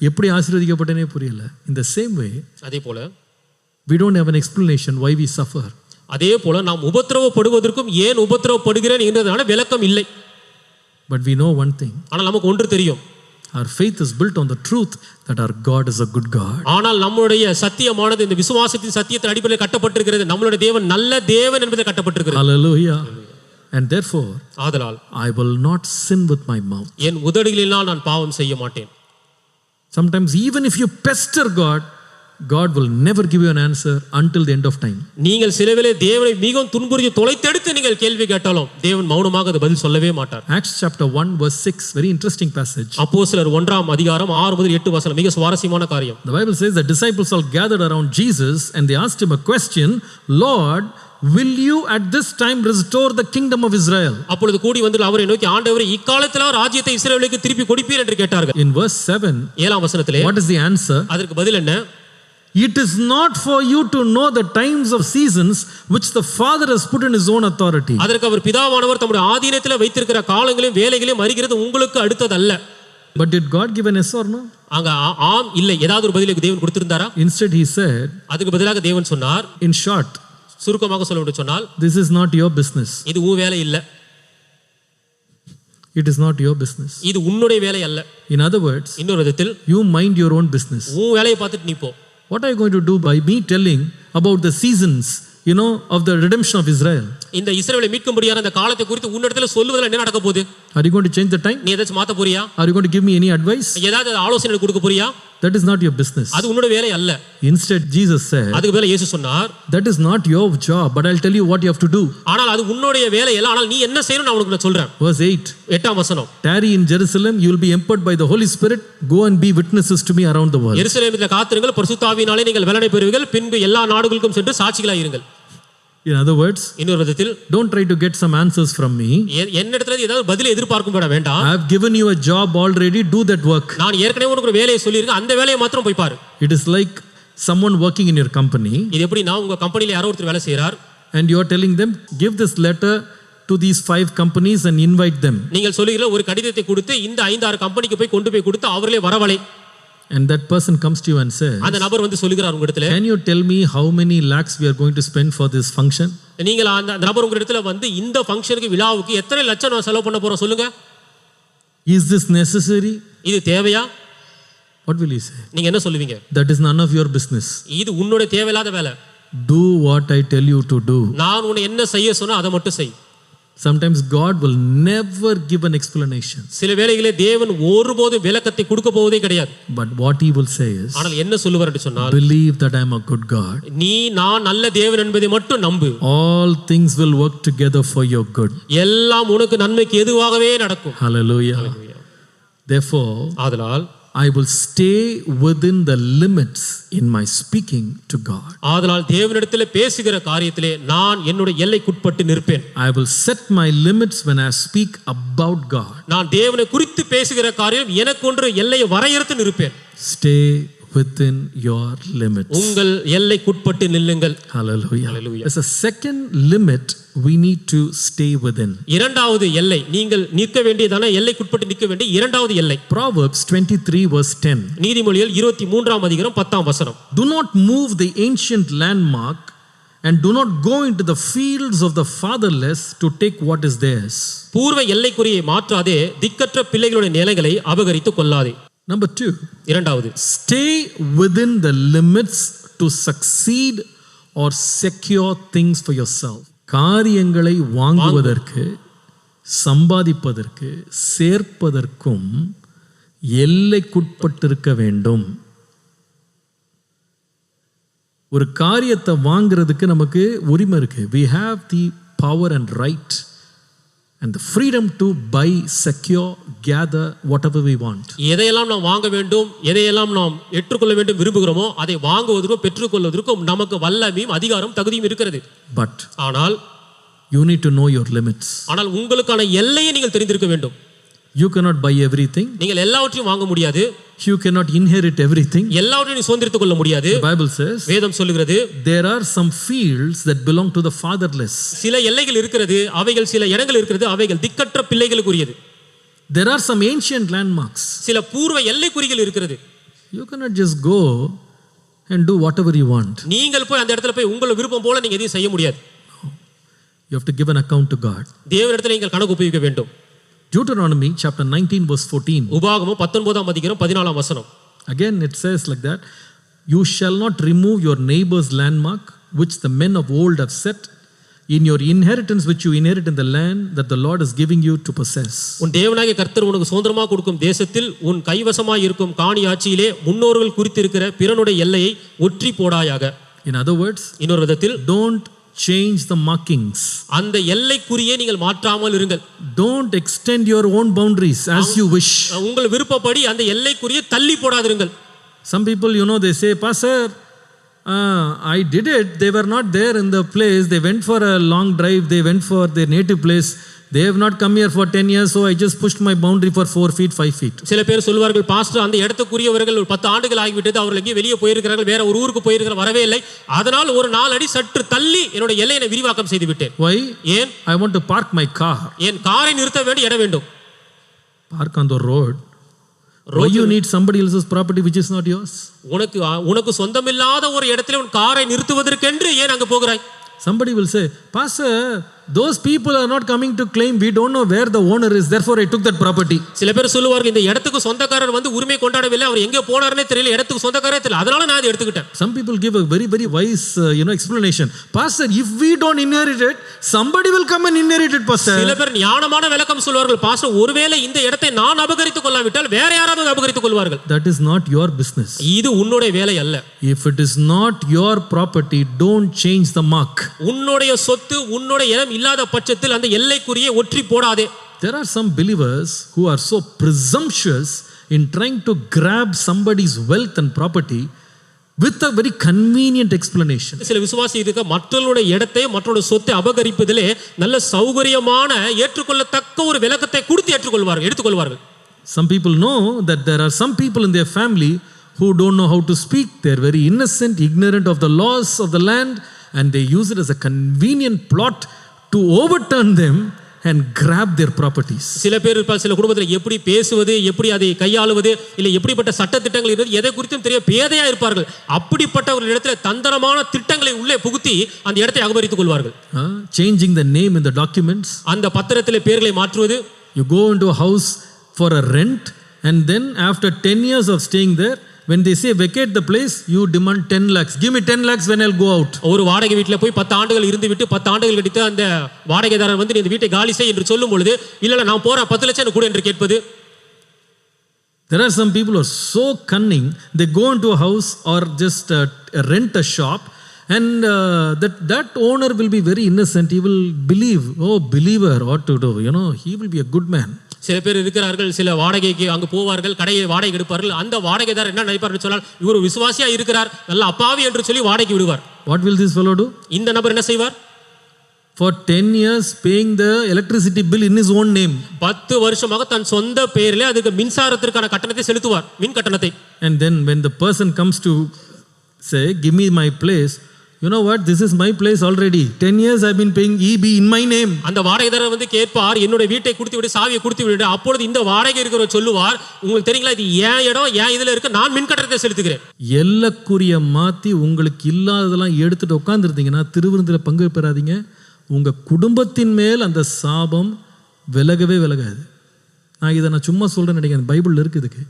எப்படி ஆசீர்வதிக்கப்பட்டனே புரியல. In the same way, அதே போல we don't have an explanation why we suffer. அதே போல நாம் உபத்திரவப்படுவதற்கும் ஏன் உபத்திரவப்படுகிறேன் என்றதான விளக்கம் இல்லை. But we know one thing. ஆனால் நமக்கு ஒன்று தெரியும். Our faith is built on the truth that our God is a good God. ஆனால் நம்முடைய சத்தியமானது இந்த விசுவாசத்தின் சத்தியத்தின் அடிப்படையில் கட்டப்பட்டிருக்கிறது. நம்மளுடைய தேவன் நல்ல தேவன் என்பதில் கட்டப்பட்டிருக்கிறது. Hallelujah. And therefore, ஆதலால் I will not sin with my mouth. என் உதடுகளினால் நான் பாவம் செய்ய மாட்டேன். Sometimes even if you pester God, God will never give you an answer until the end of time. நீங்கள் சிலவேளை தேவனை மிகவும் துன்புறுத்தி தொலைத்தெடுத்து நீங்கள் கேள்வி கேட்டாலும் தேவன் மௌனமாக அது பதில் சொல்லவே மாட்டார். Acts chapter 1 verse 6, very interesting passage. அப்போஸ்தலர் 1ஆம் அதிகாரம் 6 முதல் 8 வசனம் மிக சுவாரஸ்யமான காரியம். The Bible says the disciples all gathered around Jesus and they asked him a question, Lord, will you at this time restore the kingdom of Israel? அப்பொழுது கூடி வந்து அவரை நோக்கி ஆண்டவரே இக்காலத்திலா ராஜ்யத்தை இஸ்ரவேலுக்கு திருப்பி கொடுப்பீர் என்று கேட்டார்கள். In verse 7, 7ஆம் வசனத்திலே what is the answer? அதற்கு பதில் என்ன? It is not for you to know the times of seasons which the Father has put in his own authority. அதற்கு அவர் பிதாவானவர் தம்முடைய ஆதீனத்திலே வைத்திருக்கிற காலங்களையும் வேளைகளையும் அறிகிறது உங்களுக்கு அடுத்ததல்ல. But did God give an yes or no? அங்க ஆம் இல்லை ஏதாவது ஒரு பதிலை தேவன் கொடுத்திருந்தாரா? Instead he said, அதுக்கு பதிலாக தேவன் சொன்னார், in short, சுருக்கமாக சொல்ல சொன்னால், this is not your business. இது உன் வேலை இல்ல. It is not your business. இது உன்னுடைய வேலை அல்ல. In other words, இன்னொரு விதத்தில், you mind your own business. உன் வேலையை பார்த்துட்டு நீ போ. What are you going to do by me telling about the seasons, of the redemption of Israel? இந்த இஸ்ரவேலை மீட்கும்படியான அந்த காலத்தை குறித்து உன்னிடத்துல சொல்லுவதில் என்ன நடக்க போகுது? Are you going to change the time? நீ ஏதாச்சும் மாத்த போறியா? Are you going to give me any advice? ஏதாவது ஆலோசனை கொடுக்க போறியா? That is not your business. அது உன்னோட வேலை அல்ல. Instead Jesus said, அதுக்கு பதிலா இயேசு சொன்னார், that is not your job, but I'll tell you what you have to do. ஆனால் அது உன்னுடைய வேலை அல்ல. ஆனால் நீ என்ன செய்யணும் நான் உனக்கு சொல்றேன். Verse 8. 8ஆம் வசனம். Tarry in Jerusalem, you will be empowered by the Holy Spirit. Go and be witnesses to me around the world. எருசலேமிலே காத்திருங்கள், பரிசுத்த ஆவியினாலே நீங்கள் வெள்ளனை பெறுவீர்கள், பின்பு எல்லா நாடுகளுக்கும் சென்று சாட்சிகளாய் இருங்கள். In other words, இன்னொரு விதத்தில், don't try to get some answers from me. என்னிடத்துல ஏதாவது பதில் எதிர்பார்க்கும் வேண்டாம். I have given you a job already, do that work. நான் ஏற்கனவே உனக்கு ஒரு வேலையை சொல்லியிருக்கேன், அந்த வேலையை மாத்திரம் போய் பாரு. It is like someone working in your company. இது எப்படி நான் உங்க கம்பெனில யாரோ ஒருத்தர் வேலை செய்றார். And you are telling them, give this letter to these 5 companies and invite them. நீங்கள் சொல்லுகிற ஒரு கடிதத்தை கொடுத்து இந்த 5-6 கம்பெனிக்கு போய் கொண்டு போய் கொடுத்து அவர்களே வரவழை. And that person comes to you and says, அந்த நபர் வந்து சொல்லுகிறார் உங்களிடத்துல, can you tell me how many lakhs we are going to spend for this function? நீங்கள் அந்த நபர் உங்களிடத்துல வந்து இந்த ஃபங்க்ஷனுக்கு விழாவுக்கு எத்தனை லட்சம் நான் செலவு பண்ண போறோம் சொல்லுங்க. Is this necessary? இது தேவையா? What will you say? நீங்க என்ன சொல்லுவீங்க? That is none of your business. இது உன்னோட தேவையில்லாத வேலை. Do what I tell you to do. நான் உன்னை என்ன செய்ய சொன்னா அதை மட்டும் செய். Sometimes God will never give an explanation. சில வேளைகளிலே தேவன் ஒருபோதும் விளக்கத்தை கொடுக்க போவதே கிடையாது. But what he will say is, ஆனால் என்ன சொல்லுவார் என்று சொன்னால், believe that I am a good God. நான் நல்ல தேவன் என்பதை மட்டும் நம்பு. All things will work together for your good. எல்லாம் உனக்கு நன்மைக்கு எதுவாகவே நடக்கும். Hallelujah. Therefore, ஆதலால் I will stay within the limits in my speaking to God. ஆதலால் தேவனிடத்தில் பேசுகிற காரியத்திலே நான் என்னுடைய எல்லைக்குட்பட்டு நிற்பேன். I will set my limits when I speak about God. நான் தேவனை குறித்து பேசுகிற காரியம் எனக்கு ஒன்று எல்லையை வரையறுத்து நிற்பேன். Stay within your limits. உங்கள் எல்லைக்குட்பட்டு நில்லுங்கள். Hallelujah. Hallelujah. There's a second limit we need to stay within. இரண்டாவது எல்லை, நீங்கள் நிற்க வேண்டியதான எல்லைக்குட்பட்டு நிற்க வேண்டிய இரண்டாவது எல்லை. Proverbs 23 verse 10. நீதிமொழிகள் 23ஆம் அதிகாரம் 10ஆம் வசனம். Do not move the ancient landmark and do not go into the fields of the fatherless to take what is theirs. பூர்வ எல்லைக்குறியை மாற்றாதே, திக்கற்ற பிள்ளைகளுடைய நிலைகளை அபகரித்துக் கொள்ளாதே. Number 2. இரண்டாவது, stay within the limits to succeed or secure things for yourself. காரியங்களை வாங்குவதற்கு, சம்பாதிப்பதற்கு, சேர்ப்பதற்கும் எல்லைக்குட்பட்டிருக்க வேண்டும். ஒரு காரியத்தை வாங்குறதுக்கு நமக்கு உரிமை இருக்கு. We have the power and right and the freedom to buy, secure, gather whatever we want. எதையெல்லாம் நாம் வாங்க வேண்டும், எதையெல்லாம் நாம் ஏற்றுக்கொள்ள வேண்டும் விரும்புகிறோமோ அதை வாங்குவதற்கும் பெற்றுக்கொள்வதற்கும் நமக்கு வல்லமையும் அதிகாரம் தகுதியும் இருக்கிறது. But ஆனால் you need to know your limits. ஆனால் உங்களுக்கான எல்லையை நீங்கள் தெரிந்திருக்க வேண்டும். You cannot buy everything. நீங்கள் எல்லாவற்றையும் வாங்க முடியாது. You cannot inherit everything. எல்லாவற்றையும் சுதந்திரித்துக் கொள்ள முடியாது. The Bible says, வேதம் சொல்லுகிறது, there are some fields that belong to the fatherless. சில எல்லைகள் இருக்கிறது, அவைகள் சில இடங்கள் இருக்கிறது, அவைகள் திக்கற்ற பிள்ளைகளுக்குரியது. There are some ancient landmarks. சில பூர்வ எல்லைக்குறிகள் இருக்கிறது. You cannot just go and do whatever you want. நீங்கள் போய் அந்த இடத்துல போய் உங்கள் விருப்பம் போல நீங்க எதையும் செய்ய முடியாது. You have to give an account to God. தேவனிடத்தில் நீங்கள் கணக்கு ஒப்புவிக்க வேண்டும். Deuteronomy chapter 19 verse 14. உபாகமம் 19ஆம் அதிகாரம் 14ஆம் வசனம். Again it says like that, you shall not remove your neighbor's landmark which the men of old have set in your inheritance which you inherit in the land that the Lord is giving you to possess. உன் தேவனாகிய கர்த்தர் உனக்கு சுதந்திரமாக கொடுக்கும் தேசத்தில் உன் கைவசமாய் இருக்கும் காணியாட்சியிலே முன்னோர்கள் குறித்திருக்கிற பிறனுடைய எல்லையை ஒற்றி போடாயாக. In other words, இன்னொரு விதத்தில், don't change the markings. அந்த எல்லைக்குறியே நீங்கள் மாற்றாமல் இருங்கள். Don't extend your own boundaries as you wish. உங்கள் விருப்பப்படி அந்த எல்லைக்குறியே தள்ளி போடாதிருங்கள். Some people, they say, Pastor, I did it. They were not there in the place. They went for a long drive. They went for their native place. They have not come here for 10 years, so I just pushed my boundary for 4 feet, 5 feet. சில பேர் சொல்வார்கள், pastor அந்த இடத்துக்குரியவர்கள் ஒரு 10 ஆண்டுகள் ஆகிவிட்டது, அவர்கள் எங்கே வெளியே போயிருக்கிறார்கள், வேற ஒரு ஊருக்கு போயிருக்கிற வரவே இல்லை, அதனால் ஒரு 4 அடி சற்று தள்ளி என்னோட எல்லையை விரிவாக்கம் செய்து விட்டேன். Why? ஏன்? I want to park my car. என் காரை நிறுத்த வேண்டிய இடம் வேண்டும். Park on the road. Why you need somebody else's property which is not yours? உனக்கு சொந்தமில்லாத ஒரு இடத்துல உன் காரை நிறுத்துவதற்கென்று ஏன் அங்க போகிறாய்? Somebody will say, Pastor, those people are not coming to claim. We don't know where the owner is. Therefore, I took that property. சில பேர் சொல்லுவார்கள், இந்த இடத்துக்கு சொந்தக்காரர் உரிமை கொண்டாடவில்லை, அவர் எங்கே போனார்னே தெரியல, இடத்துக்கு சொந்தக்காரரே தெரியல, அதனால நான் அதை எடுத்துக்கிட்டேன். Some people give a very, very wise, explanation. Pastor, if we don't inherit it, somebody will come and inherit it, Pastor. சில பேர் ஞானமான விளக்கம் சொல்வார்கள், பாஸ்டர், ஒருவேளை இந்த இடத்தை நான் அபகரித்துக் கொள்ளாவிட்டால் வேற யாராவது அபகரித்துக் கொள்வார்கள். That is not your business. இது உன்னுடைய வேலை அல்ல. If it is not your property, don't change the mark. உன்னுடைய சொத்து உன்னுடைய இடம் இல்லாத பட்சத்தில் அந்த எல்லைக்குறியை ஒற்றி போடாதே. There are some believers who are so presumptuous in trying to grab somebody's wealth and property with a very convenient explanation. சில விசுவாசி இருக்க மற்றவருடைய இடத்தை மற்றவருடைய சொத்தை அபகரிப்பதிலே நல்ல சௌகரியமான ஏற்றுக்கொள்ளத்தக்க ஒரு விளக்கத்தை கொடுத்து எடுத்துக்கொள்வார்கள். Some people know that there are some people in their family who don't know how to speak. They are very innocent, ignorant of the laws of the land, and they use it as a convenient plot to overturn them and grab their properties. சில பேர் சில குடும்பத்தில் எப்படி பேசுவது, எப்படி அதை கையாளுவது, இல்லை எப்படிப்பட்ட சட்ட திட்டங்கள் இருந்து எதை குறித்தும் தெரிய பேதையா இருப்பார்கள். அப்படிப்பட்ட ஒரு இடத்துல தந்திரமான திட்டங்களை உள்ளே புகுத்தி அந்த இடத்தை அபகரித்துக் கொள்வார்கள். Changing the name in the documents. அந்த பத்திரத்திலே பெயர்களை மாற்றுவது. You go into a house for a rent, and then after 10 years of staying there, when they say vacate the place, you demand 10 lakhs. Give me 10 lakhs when I'll go out. ஒரு வாடகை வீட்டில் போய் 10 ஆண்டுகள் இருந்து விட்டு 10 ஆண்டுகள் கழித்து அந்த வாடகைதாரர் நீ இந்த வீட்டை காலி செய் என்று சொல்லும் பொழுது, இல்ல நான் போறேன் 10 லட்சம் எனக்கு கொடு என்று கேட்பது. There are some people who are so cunning, they go into a house or just rent a shop, and that owner will be very innocent. He will believe, oh believer, what to do, he will be a good man. சில பேர் இருக்கிறார்கள், சில வாடகைக்கு அங்கு போவார்கள், கடையை வாடகை எடுப்பார்கள். அந்த வாடகைதாரர் என்ன நினைப்பார் சொன்னால், இவர் விசுவாசியா இருக்கிறார், நல்ல அப்பாவி என்று சொல்லி வாடகைக்கு விடுவார். What will this fellow do? இந்த நபர் என்ன செய்வார்? For 10 years paying the electricity bill in his own name. 10 வருஷமாக தன் சொந்த பெயரிலே அதுக்கு மின்சாரத்திற்கான கட்டணத்தை செலுத்துவார், மின் கட்டணத்தை. And then when the person comes to say, give me my place, you know what, this is my place already. 10 years I've been paying EB in my name. அந்த வாடகைதாரர் கேட்பார், என்னோட வீட்டை கொடுத்து விடு, சாவியை கொடுத்து விடு. அப்பொழுது இந்த வாடகை இருக்கிறவர் சொல்லுவார், உங்களுக்கு தெரியுங்களா, இது ஏன் இடம், ஏன் இதுல இருக்கு, நான் மின் கட்டணத்தை செலுத்துகிறேன். எல்லக்குரிய மாத்தி உங்களுக்கு இல்லாததெல்லாம் எடுத்துட்டு உட்கார்ந்துருந்தீங்கன்னா திருவிருந்தில் பங்கு பெறாதீங்க. உங்க குடும்பத்தின் மேல் அந்த சாபம் விலகவே விலகாது. நான் சும்மா சொல்றேன் நினைக்கிறேன், பைபிள்ல இருக்கு இதுக்கு.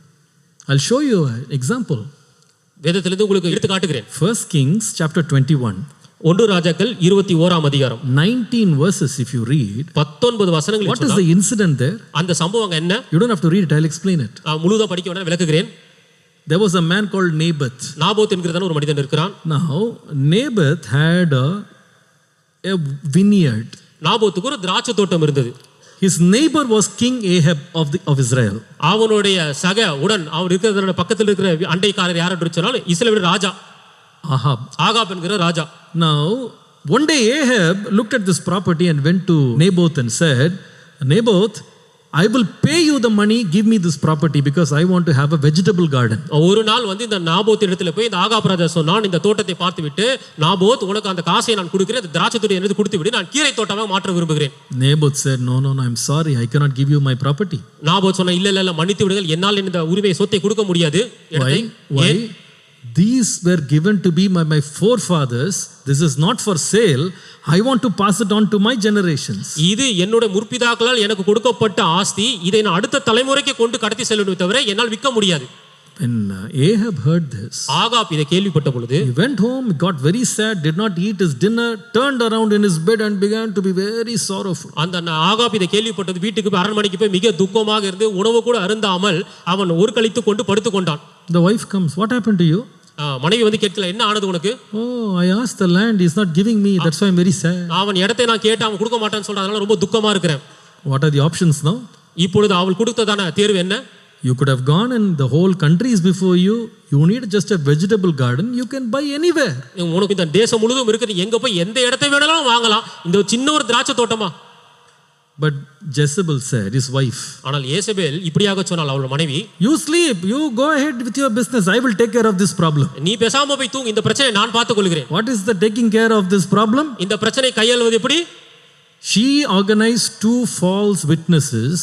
I'll show you an example. வேதத்திலிருந்து உங்களுக்கு எடுத்து காட்டுகிறேன். 1 Kings chapter 21. 1 ராஜாக்கள் 21ஆம் அதிகாரம். 19 verses if you read. 19 வசனங்கள். What is the incident there? அந்த சம்பவம் என்ன? You don't have to read it, I'll explain it. முழுதா படிக்க வேண்டாம், விளக்குகிறேன். There was a man called Naboth. Naboth என்கிறதான ஒரு மனிதன் இருக்கிறான். Now Naboth had a vineyard. நாபோத்துக்கு ஒரு திராட்சை தோட்டம் இருந்தது. His neighbor was King Ahab of Israel. அவனுடைய சக உடன் அவன் இருக்கிற பக்கத்தில் இருக்கிற அண்டைக்காரர் யார் என்று சொன்னால் இஸ்ரவேல் ராஜா ஆகாப் என்கிற ராஜா. Now one day Ahab looked at this property and went to Naboth and said, Naboth, I will pay you the money, give me this property because I want to have a vegetable garden. ஒரு நாள் இந்த Naboth இடத்துல போய் இந்த Ahab ராஜா சொன்னான், இந்த தோட்டத்தை பார்த்துவிட்டு, நாபோத் உனக்கு அந்த காசை நான் கொடுக்கிறேன், அந்த திராட்சை தோட்டம் எனக்கு கொடுத்து விடு, நான் கீரை தோட்டமாக மாற்ற விரும்புகிறேன். Naboth said, no, I'm sorry, I cannot give you my property. Naboth சொன்னா, இல்ல மன்னித்து விடுங்கள், என்னால் இந்த உரிமை சொத்தை கொடுக்க முடியாது. Why? These were given to be my forefathers. This is not for sale. I want to pass it on to my generations. இது என்னோட முற்பிதாக்களால் எனக்கு கொடுக்கப்பட்ட ஆஸ்தி, இதை நான் அடுத்த தலைமுறைக்கு கொண்டு கடத்தி செல்லணும் தவிர என்னால் விற்க முடியாது. When Ahab heard this, Ahab இதை கேள்விப்பட்ட பொழுது he went home, got very sad, did not eat his dinner, turned around in his bed and began to be very sorrowful. அந்த ஆகாப் இதை கேள்விப்பட்டது வீட்டுக்கு போய் அரண்மனைக்கு போய் மிக துக்கமாக இருந்து உணவு கூட அருந்தாமல் அவன் ஒரு கழித்து கொண்டு படுத்துக் கொண்டான். The wife comes, what happened to you? மனைவி வந்து கேட்கல, என்ன ஆனது உனக்கு? Oh, I asked the land, he is not giving me, that's why I'm very sad. அவன் இடத்தை நான் கேட்டேன், அவன் கொடுக்க மாட்டான்னு சொல்றான், அதனால ரொம்ப துக்கமா இருக்கிறேன். What are the options now? இப்பொழுது அவள் கொடுத்ததான தேர்வு என்ன? You could have gone and the whole country is before you. You need just a vegetable garden. You can buy anywhere. உனக்கு இந்த தேசம் முழுதும் இருக்குது, எங்க போய் எந்த இடத்தை வேணாலும் வாங்கலாம், இந்த சின்ன ஒரு திராட்சை தோட்டமா? But Jezebel said, his wife, ஆனால் யேசபேல் இப்படியாக சொன்னாள் அவள் மனைவி, you sleep, you go ahead with your business, I will take care of this problem. நீ பேசாம போய் தூங்கு, இந்த பிரச்சனையை நான் பார்த்துக் கொள்கிறேன். What is the taking care of this problem? இந்த பிரச்சனை கையாள்வது எப்படி? She organized 2 false witnesses,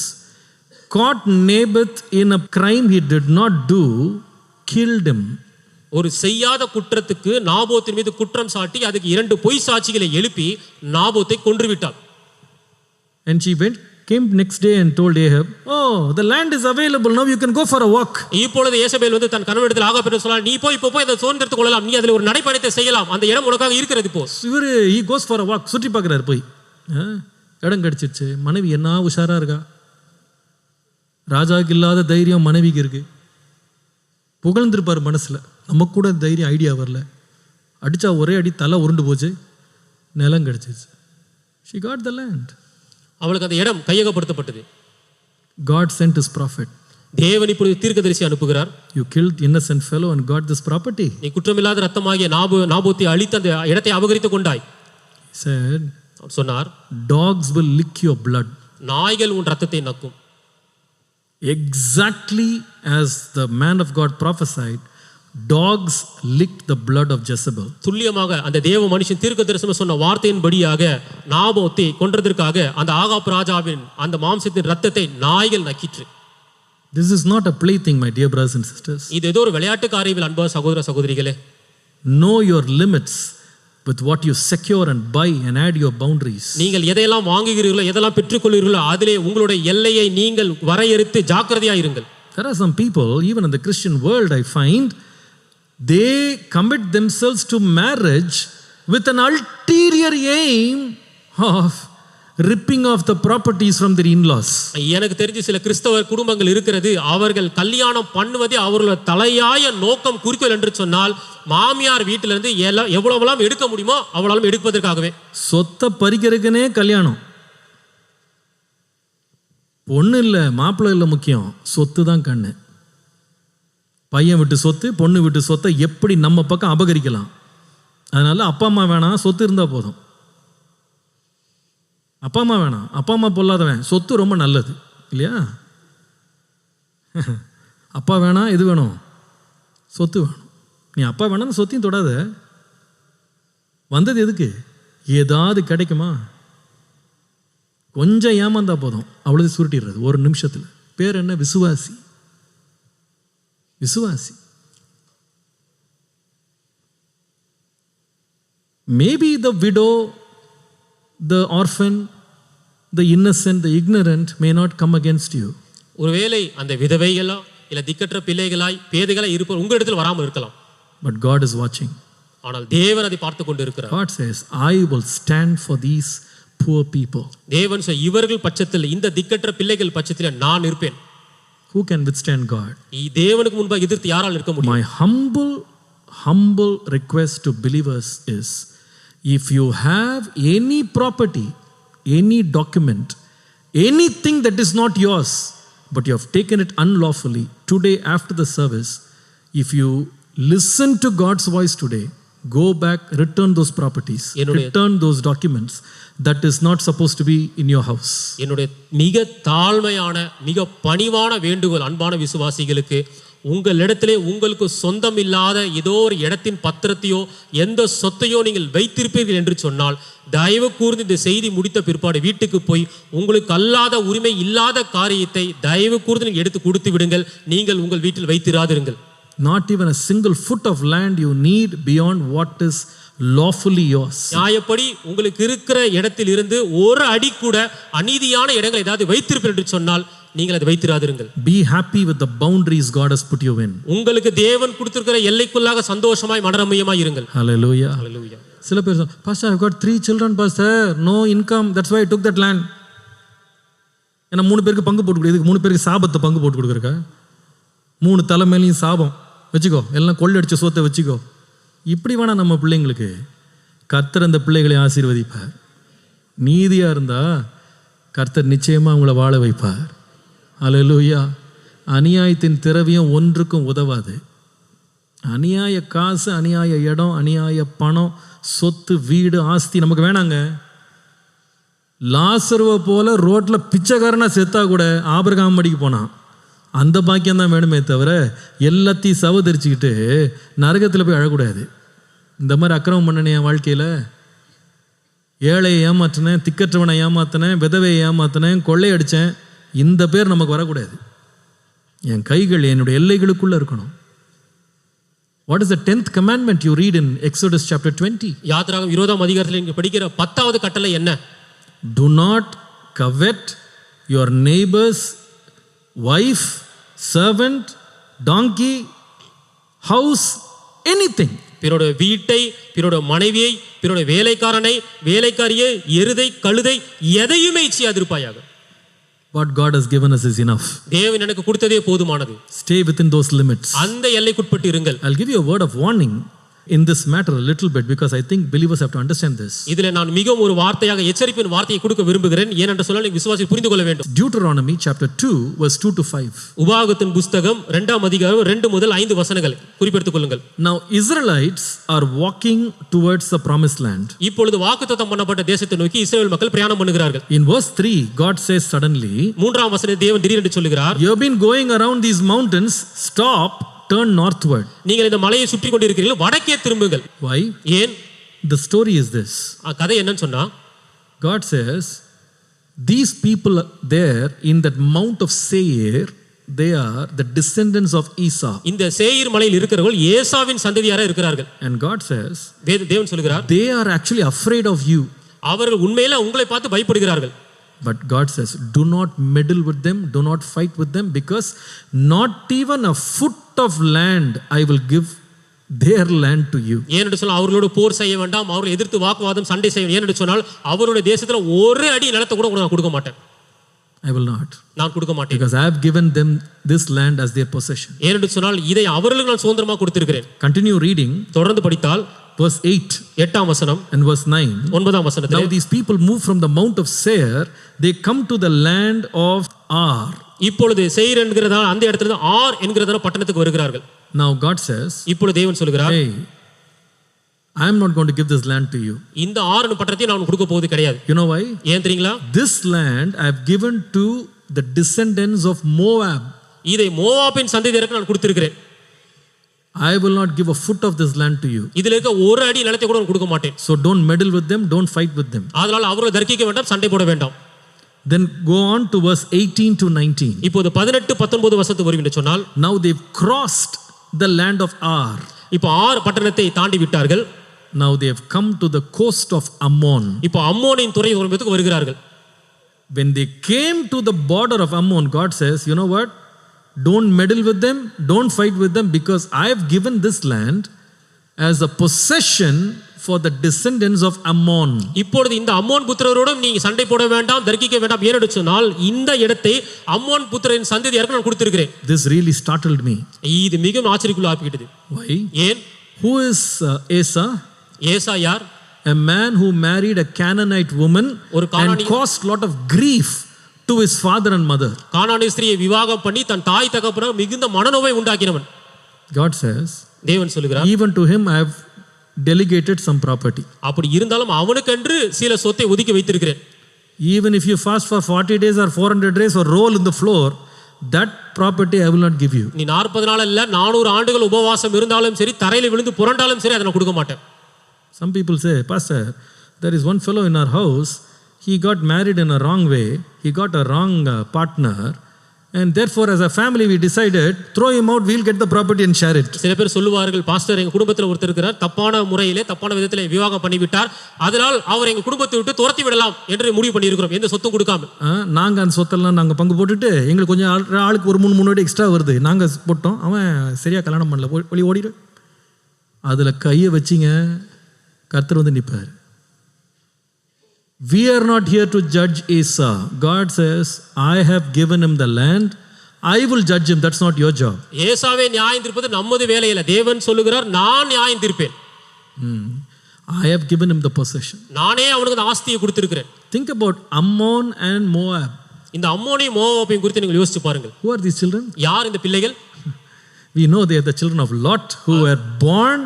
caught Naboth in a crime he did not do, killed him. ஒரு செய்யாத குற்றத்துக்கு நாபோத்தின் மீது குற்றம் சாட்டி அதுக்கு 2 பொய் சாட்சிகளை எழுப்பி நாபோத்தை கொன்றுவிட்டாள். And she came next day and told Ahab, oh, the land is available, now you can go for a walk. இப்பொழுது யேசபேல் வந்து தன் கணவனிடத்தில் ஆகாப் சொன்னாள், நீ போய் இப்போ போய் அதை சுதந்திரத்துக் கொள்ளலாம், நீ அதில் ஒரு நடைப்பயணத்தை செய்யலாம், அந்த இடம் உனக்காக இருக்கிறது போ. இவரு he goes for a walk, சுற்றி பார்க்கிறார் போய். இடம் கிடைச்சிருச்சு, மனைவி என்ன உஷாரா இருக்கா, ராஜாவுக்கு இல்லாத தைரியம் மனைவிக்கு இருக்கு. புகழ்ந்திருப்பார் மனசுல, நமக்கு கூட தைரியம் ஐடியா வரல, அடிச்சா ஒரே அடி தலை உருண்டு போச்சு, நிலம் கிடைச்சிருச்சு. She got the land. அவளுக்கு அந்த இடம் கையகப்படுத்தப்பட்டது. God sent his prophet. தேவன் இப்பொழுது தீர்க்கதரிசி அனுப்புகிறார். You killed innocent fellow and got this property. நீ குற்றமில்லாத ரத்தமாகிய நாபோத்தை அழித்து அந்த இடத்தை அபகரித்துக் கொண்டாய். He said, சொன்னார், dogs will lick your blood. நாய்கள் உன் ரத்தத்தை நக்கும். Exactly as the man of God prophesied, dogs licked the blood of Jezebel. துல்லியமாக அந்த தேவ மனுஷன் தீர்க்கதரிசனம் சொன்ன வார்த்தையின்படியாக நாபோத்தை கொன்றதற்காக அந்த ஆகாப் ராஜாவின் அந்த மாம்சத்தின் ரத்தத்தை நாய்கள் நக்கிற்று. This is not a plaything, my dear brothers and sisters. இது ஏதோ ஒரு விளையாட்டு காரியங்கள் அன்பா சகோதர சகோதரிகளே. Know your limits with what you secure and buy and add your boundaries. நீங்கள் எதையெல்லாம் வாங்குகிறீர்களோ எதெல்லாம் பெற்றுக்கொள்கிறீர்களோ அதிலே உங்களுடைய எல்லையை நீங்கள் வரையறுத்து ஜாக்கிரதையாக இருங்கள். There are some people, even in the Christian world, I find, they commit themselves to marriage with an ulterior aim of ripping off the properties from their in-laws. எனக்கு தெரிஞ்ச சில கிறிஸ்தவ குடும்பங்கள் இருக்கிறது, அவர்கள் கல்யாணம் பண்ணுவதே அவர்களோட தலையாய நோக்கம் குறிக்கோள் என்று சொன்னால் மாமியார் வீட்டிலிருந்து எவ்வளவுலாம் எடுக்க முடியுமோ அவ்வளவு எடுப்பதற்காகவே. சொத்தை பறிக்கிறதுக்குனே கல்யாணம். பொண்ணு இல்லை மாப்பிள்ளை இல்லை முக்கியம், சொத்து தான் கண்ணு. பையன் விட்டு சொத்து, பொண்ணு விட்டு சொத்தை எப்படி நம்ம பக்கம் அபகரிக்கலாம். அதனால அப்பா அம்மா வேணாம், சொத்து இருந்தால் போதும். அப்பா அம்மா வேணாம், அப்பா அம்மா பொல்லாதவன், சொத்து ரொம்ப நல்லது இல்லையா? அப்பா வேணாம், எது வேணும்? சொத்து வேணும். நீ அப்பா வேணாம், சொத்தையும் தொடாத. வந்தது எதுக்கு? ஏதாவது கிடைக்குமா? கொஞ்சம் ஏமாந்தா போதும், அவ்வளவு சுருட்டிடுறது ஒரு நிமிஷத்தில். பேர் என்ன? விசுவாசி. விசுவாசி. Maybe the widow, the orphan, the innocent, the ignorant may not come against you. ஒருவேளை அந்த விதவைகளோ இல்ல திக்கற்ற பிள்ளைகளாய் பேதைகளாய் இருப்பவர் உங்களிடத்தில் வராமல் இருக்கலாம். But God is watching. ஆனால் தேவன் அதை பார்த்து கொண்டு இருக்கிறார். God says, I will stand for these poor people. தேவன் சொல்ல, இவர்கள் பட்சத்தில், இந்த திக்கற்ற பிள்ளைகள் பட்சத்தில் நான் இருப்பேன். Who can withstand God? தேவனுக்கு முன்பாக எதிர்த்து யாரால் இருக்க முடியும்? My humble request to believers is, if you have any property, any document, anything that is not yours, but you have taken it unlawfully, today after the service, if you listen to God's voice today, go back, return those properties, return those documents. That is not supposed to be in your house. என்னுடைய மிக தாழ்மையான மிக பணிவான வேண்டுகோள் அன்பான விசுவாசிகளுக்கு, உங்களிடத்திலே உங்களுக்கு சொந்தம் இல்லாத ஏதோ ஒரு இடத்தின் பத்திரத்தையோ எந்த சொத்தையோ நீங்கள் வைத்திருப்பீர்கள் என்று சொன்னால், தயவு கூர்ந்து இந்த செய்தி முடித்த பிற்பாடு வீட்டுக்கு போய் உங்களுக்கு அல்லாத உரிமை இல்லாத காரியத்தை தயவு கூர்ந்து நீங்கள் எடுத்து கொடுத்து விடுங்கள். நீங்கள் உங்கள் வீட்டில் வைத்திராதிருங்கள். Not even a single foot of land you need beyond what is lawfully yours. நியாயப்படி உங்களுக்கு இருக்கிற இடத்தில் இருந்து ஒரு அடி கூட அநீதியான இடங்களை ஏதாவது வைத்திருப்பீர்கள் என்று சொன்னால் நீங்கள் அதை வைத்திராதிருங்கள். Be happy with the boundaries God has put you in. உங்களுக்கு தேவன் கொடுத்திருக்கிற எல்லைக்குள்ளாக சந்தோஷமாய் மனரம்யமாய் இருங்கள். Hallelujah. ஹல்லேலூயா. சில பேர் சொல்றாங்க, Pastor, I've got 3 children, Pastor, no income, that's why I took that land. ஏன்னா 3 பேருக்கு பங்கு போட்டு கொடுக்குது, 3 பேருக்கு சாபத்தை பங்கு போட்டு கொடுக்குறக்கா? 3 தலைமையிலையும் சாபம் வச்சுக்கோ, எல்லாம் கொள்ளடிச்ச சொத்தை வச்சுக்கோ. இப்படி வேணா நம்ம பிள்ளைங்களுக்கு. கர்த்தர் அந்த பிள்ளைகளை ஆசீர்வதிப்பார். நீதியாக இருந்தால் கர்த்தர் நிச்சயமாக உங்களை வாழ வைப்பார். அல்லேலூயா. அநியாயத்தின் திரவியம் ஒன்றுக்கும் உதவாது. அநியாய காசு, அநியாய இடம், அநியாய பணம், சொத்து, வீடு, ஆஸ்தி நமக்கு வேணாங்க. லாசருவை போல ரோட்டில் பிச்சைக்காரனாக செத்தா கூட ஆபிரகாம் மடிக்கு போனான். அந்த பாக்கியம் தான் வேணுமே தவிர எல்லாத்தையும் சவதரிச்சுக்கிட்டு நரகத்தில் போய் அழக்கூடாது. இந்த மாதிரி அக்கிரமம் பண்ணனே என் வாழ்க்கையில். ஏழையை ஏமாற்றினேன், திக்கற்றவனை ஏமாற்றினேன், விதவையை ஏமாற்றினேன், கொள்ளையடித்தேன். இந்த பேர் நமக்கு வரக்கூடாது. என் கைகள் என்னுடைய எல்லைகளுக்குள்ளே இருக்கணும். What is the 10th commandment you read in Exodus chapter 20? யாத்திராகமம் 20ஆம் அதிகாரத்தில் நீங்க படிக்கிற 10வது கட்டளை என்ன? Do not covet your neighbor's wife, servant, donkey, house, anything. பிறருடைய வீட்டை, பிறருடைய மனைவியை, பிறருடைய வேலைக்காரனை, வேலைக்காரியை, எருதை, கழுதை எதையுமே இச்சியாதிருப்பாயாக. What God has given us is enough. தேவன் எனக்கு கொடுத்ததே போதுமானது. Stay within those limits. அந்த எல்லைக்குட்பட்டு இருங்கள். I'll give you a word of warning in this matter a little bit because I think believers have to understand this. இதிலே நான் மிகவும் ஒரு வார்த்தையாக எச்சரிப்பின் வார்த்தையை கொடுக்க விரும்புகிறேன். ஏனென்று சொன்னால் விசுவாசி புரிந்து கொள்ள வேண்டும். Deuteronomy chapter 2 verse 2 to 5. உபாகமத்தின் புத்தகம் 2ஆம் அதிகாரம் 2 முதல் 5 வசனங்கள் குறிப்பெடுத்துக் கொள்ளுங்கள். Now Israelites are walking towards the promised land. இப்பொழுது வாக்குத்தத்தம் பண்ணப்பட்ட தேசத்தை நோக்கி இஸ்ரவேல் மக்கள் பிரயாணம் பண்ணுகிறார்கள். In verse 3 God says suddenly, 3ஆம் வசனத்தில் தேவன் திடீரென்று சொல்லுகிறார், you have been going around these mountains, stop, turn northward. நீங்கள் இந்த மலையை சுற்றி கொண்டிருக்கிறீர்கள், வடக்கே திரும்புங்கள். Why? ஏன்? The story is this. கதை என்னன்னு சொன்னா, God says these people there in that mount of Seir, they are the descendants of Esau. இந்த சேயீர் மலையில் இருக்கிறவர்கள் ஏசாவின் சந்ததியாரா இருக்கிறார்கள். And God says தேவன் சொல்லுகிறார், they are actually afraid of you. அவர்கள் உண்மையில உங்களை பார்த்து பயப்படுகிறார்கள். But God says, do not meddle with them, do not fight with them, because not even a foot of land I will give their land to you. ஏனென்று சொன்னால் அவர்களோடு போர் செய்ய வேண்டாம், அவர்களை எதிர்த்து வாக்குவாதம் சண்டை செய்ய. ஏனென்று சொன்னால் அவருடைய தேசத்தில் ஒரு அடி நிலத்தை கூட நான் கொடுக்க மாட்டேன். I will not. நான் கொடுக்க மாட்டேன். Because I have given them this land as their possession. ஏனென்று சொன்னால் இதை அவர்களுக்கு நான் சுதந்திரமாக கொடுத்திருக்கிறேன். Continue reading. தொடர்ந்து படித்தால் verse 8 8ஆம் வசனம் and verse 9. 9ஆம் வசனத்தில், now these people move from the mount of Seir, they come to the land of Ar. இப்பொழுது சேயீர் என்கிறதான அந்த இடத்துல ஆர் என்கிறதான பட்டணத்துக்கு வருகிறார்கள். Now God says, இப்பொழுது தேவன் சொல்கிறார், hey, I am not going to give this land to you. இந்த ஆறு பட்டணத்தை நான் கொடுக்க போவது கிடையாது. You know why? ஏன் தெரியுங்களா? This land I have given to the descendants of Moab. இதை மோவாபின் சந்ததியருக்கு நான் கொடுத்திருக்கிறேன். I will not give a foot of this land to you. இதில இருக்க ஒரு அடி நிலத்தை கூட நான் கொடுக்க மாட்டேன். So don't meddle with them, don't fight with them. அதனால அவர்களை தர்க்கிக்க வேண்டாம், சண்டை போட வேண்டாம். Then go on to verse 18 to 19. இப்போது 18 19 வசனத்து வரும் என்று சொன்னால், now they've crossed the land of Ar. இப்போ ஆர் பட்டணத்தை தாண்டி விட்டார்கள். Now they have come to the coast of Ammon. இப்போ அம்மோனின் துறைமுகத்துக்கு வருகிறார்கள். When they came to the border of Ammon, God says, you know what? Don't meddle with them, don't fight with them, because I have given this land as a possession for the descendants of Ammon. இப்பொழுது இந்த அம்மோன் புத்திரரோடும் நீங்க சண்டை போட வேண்டாம், தர்க்கிக்க வேண்டாம். ஏனென்று சொன்னால் இந்த இடத்தை அம்மோன் புத்திரரின் சந்ததியாருக்கு நான் கொடுத்திருக்கிறேன். This really startled me. இது மிகவும் ஆச்சரியக்குள்ள ஆக்கிட்டது. Why? ஏன்? Who is Asa? ஏசா யார்? A man who married a Canaanite woman and caused lot of grief to his father and mother. கானானிய ஸ்திரியை விவாகம் பண்ணி தன் தாய் தகப்பனார் மிகுந்த மனநோவை உண்டாக்கினவன். God says, தேவன் சொல்லுகிறார், even to him I have delegated some property. அப்படி இருந்தாலும் அவனுக்கென்று சில சொத்தை ஒதுக்கி வைத்திருக்கிறேன். Even if you fast for 40 days or 400 days or roll in the floor, that property I will not give you. நீ 40 நாள் இல்ல 400 ஆண்டுகள் உபவாசம் இருந்தாலும் சரி, தரையில விழுந்து புரண்டாலும் சரி, அதை நான் கொடுக்க மாட்டேன். Some people say, Pastor, there is one fellow in our house, he got married in a wrong way, he got a wrong partner, And therefore, as a family, we decided, throw him out, we'll get the property and share it. சில பேர் சொல்லுவார்கள், pastor எங்க குடும்பத்துல ஒருத்தர் இருக்கிறார், தப்பான முறையிலே தப்பான விதத்திலே விவாகம் பண்ணிவிட்டார், அதனால் அவர் எங்க குடும்பத்தை விட்டு துரத்தி விடலாம் என்று முடிவு பண்ணியிருக்கிறோம், எந்த சொத்தும் கொடுக்காம. நாங்கள் அந்த சொத்தெல்லாம் நாங்கள் பங்கு போட்டுட்டு எங்களுக்கு கொஞ்சம் ஆளுக்கு ஒரு 3 வாட்டி எக்ஸ்ட்ரா வருது, நாங்கள் போட்டோம், அவன் சரியாக கல்யாணம் பண்ணல, ஒளி ஓடிடு. அதில் கையை வச்சிங்க, கர்த்தர் வந்து நிற்பார். We are not here to judge Esau. God says, I have given him the land, I will judge him. That's not your job. ஏசாவை நியாயம் தீர்ப்பது நமது வேலை இல்ல. தேவன் சொல்லுகிறார், நான் நியாயம் தீர்ப்பேன். I have given him the possession. நானே அவனுக்கு அந்த ஆஸ்தியை கொடுத்திருக்கிறேன். Think about Ammon and Moab. இந்த அம்மோனையும் மோவாபையும் குறித்து நீங்கள் யோசிச்சு பாருங்கள். Who are these children? யார் இந்த பிள்ளைகள்? We know they are the children of Lot who were born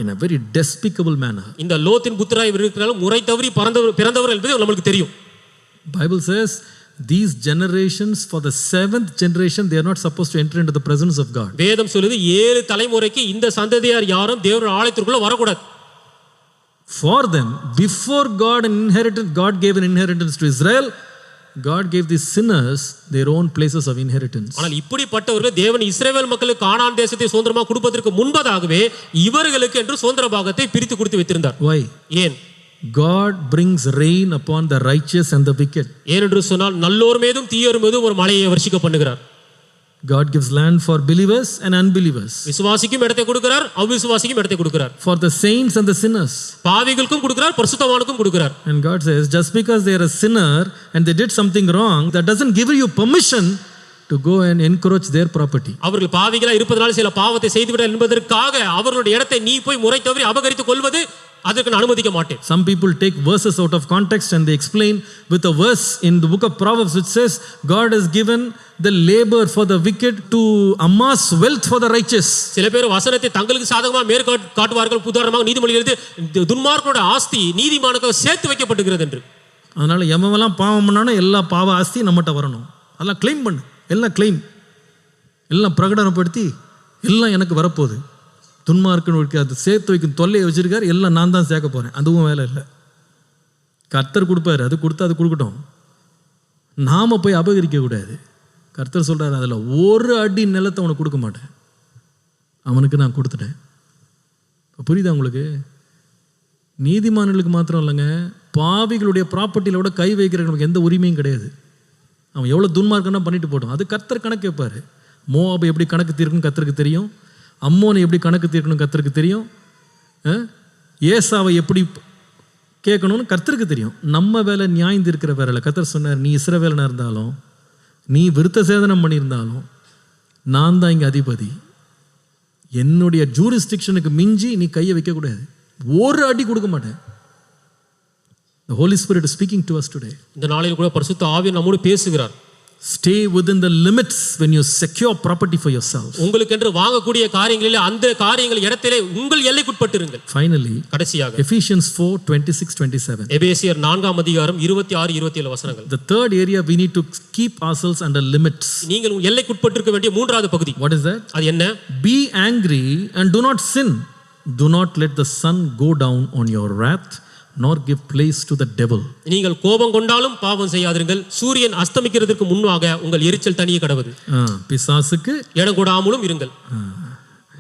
in a very despicable manner. இந்த லோத்தின் புத்திராய் இருக்கிறார்கள், முறை தவறி பிறந்தவர்கள் என்பது நமக்கு தெரியும். Bible says these generations, for the 7th generation, they are not supposed to enter into the presence of God. வேதம் சொல்லுது 7 தலைமுறைக்கு இந்த சந்ததியார் யாரும் தேவனுடைய ஆலயத்திற்குள்ள வரக்கூடாது. For them, before God gave an inheritance to Israel, God gave these sinners their own places of inheritance. ஆனால் இப்படிப்பட்டவர்கள் தேவன் இஸ்ரவேல் மக்களுக்கு கானான் தேசத்தை சுதந்திரமாக கொடுப்பதற்கு முன்பதாகவே இவர்களுக்கு என்று சுதந்திர பாகத்தை பிரித்து கொடுத்து வைத்திருந்தார். Why? ஏன்? God brings rain upon the righteous and the wicked. ஏனென்று சொன்னால் நல்லோர் மீதும் தீயோர் மீதும் ஒரு மழையை வர்ஷிக்க பண்ணுகிறார். God gives land for believers and unbelievers. விசுவாசிக்கும் இடத்தை கொடுக்கிறார், அவிசுவாசிக்கும் இடத்தை கொடுக்கிறார். For the saints and the sinners. பாவிகளுக்கும் கொடுக்கிறார், பரிசுத்தவானுக்கும் கொடுக்கிறார். And God says, just because they are a sinner and they did something wrong, that doesn't give you permission to go and encroach their property. அவர்கள் பாவிகளா இருப்பதனால சில பாவத்தை செய்துவிட என்பதற்காக அவர்களுடைய இடத்தை நீ போய் முறை தவறி அபகரித்துக் கொள்வது அதற்கு நான் அனுமதிக்க மாட்டேன். Some people take verses out of context and they explain with a verse in the book of Proverbs which says God has given the labor for the wicked to amass wealth for the righteous. சில பேர் வசனத்தை தங்களுக்கு சாதகமாக காட்டுவார்கள். உதாரணமாக நீதிமொழிகளில் துன்மார்க்கனுடைய ஆஸ்தி நீதிமானுக்கு சேர்த்து வைக்கப்பட்டுகிறது என்று. அதனால எவெல்லாம் பாவம் பண்ணானோ எல்லா பாவ ஆஸ்தி நம்மகிட்ட வரணும், அதெல்லாம் கிளைம் பண்ணு, எல்லாம் கிளைம், எல்லாம் பிரகடனப்படுத்தி எல்லாம் எனக்கு வரப்போகுது. துன்மார்க்கனுக்கு அது சேர்த்து வைக்கும் தொல்லையை வச்சிருக்காரு, எல்லாம் நான் தான் சேர்க்க போகிறேன், அதுவும் வேலை இல்லை. கர்த்தர் கொடுப்பாரு, அது கொடுத்தா அது கொடுக்கட்டும், நாம் போய் அபகரிக்கக்கூடாது. கர்த்தர் சொல்கிறார், அதில் ஒரு அடி நிலத்தை அவனுக்கு கொடுக்க மாட்டேன், அவனுக்கு நான் கொடுத்துட்டேன். புரியுதா உங்களுக்கு? நீதிமான்களுக்கு மாத்திரம் இல்லைங்க, பாவிகளுடைய ப்ராப்பர்ட்டியில் கூட கை வைக்கிறவங்களுக்கு எந்த உரிமையும் கிடையாது. அவன் எவ்வளோ துன்மார்க்கன்னா பண்ணிட்டு போட்டோம், அது கர்த்தர் கணக்கு வைப்பார். மோவாபை எப்படி கணக்கு தீர்க்கணும் கர்த்தருக்கு தெரியும், அம்மோனை எப்படி கணக்கு தீர்க்கணும் கர்த்தருக்கு தெரியும், ஏசாவை எப்படி கேட்கணும்னு கர்த்தருக்கு தெரியும். நம்ம வேலை நியாயம் தீர்க்கிற வேலை. கர்த்தர் சொன்னார், நீ இஸ்ரவேலனாக இருந்தாலும் நீ விருத்த சேதனம் பண்ணியிருந்தாலும் நான் தான் இங்கே அதிபதி, என்னுடைய ஜூரிஸ்டிக்ஷனுக்கு மிஞ்சி நீ கையை வைக்கக்கூடாது, ஒரு அடி கொடுக்க மாட்டேன். The Holy Spirit is speaking to us today. இந்த நாளில் கூட பரிசுத்த ஆவியானவர் நம்மோடு பேசுகிறார். Stay within the limits when you secure property for yourself. உங்களுக்கென்று வாங்கக்கூடிய காரியங்களில் அந்த காரியங்கள் இடத்திலே உங்கள் எல்லைக்குட்பட்டிருங்கள். Finally, கடைசியாக Ephesians 4:26-27. எபேசியர் 4ஆம் அதிகாரம் 26-27 வசனங்கள். The third area we need to keep ourselves under limits. நீங்கள் உங்கள் எல்லைக்குட்பட்டிருக்க வேண்டிய மூன்றாவது பகுதி. What is that? அது என்ன? Be angry and do not sin. Do not let the sun go down on your wrath, nor give place to the devil. நீங்கள் கோபம் கொண்டாலும் பாவம் செய்யாதீர்கள், சூரியன் அஸ்தமிக்கிறதுக்கு முன்னாக உங்கள் எரிச்சல் தனியே கடவுது. பிசாசுக்கு இடம் கொடாமலும் இருங்கள்.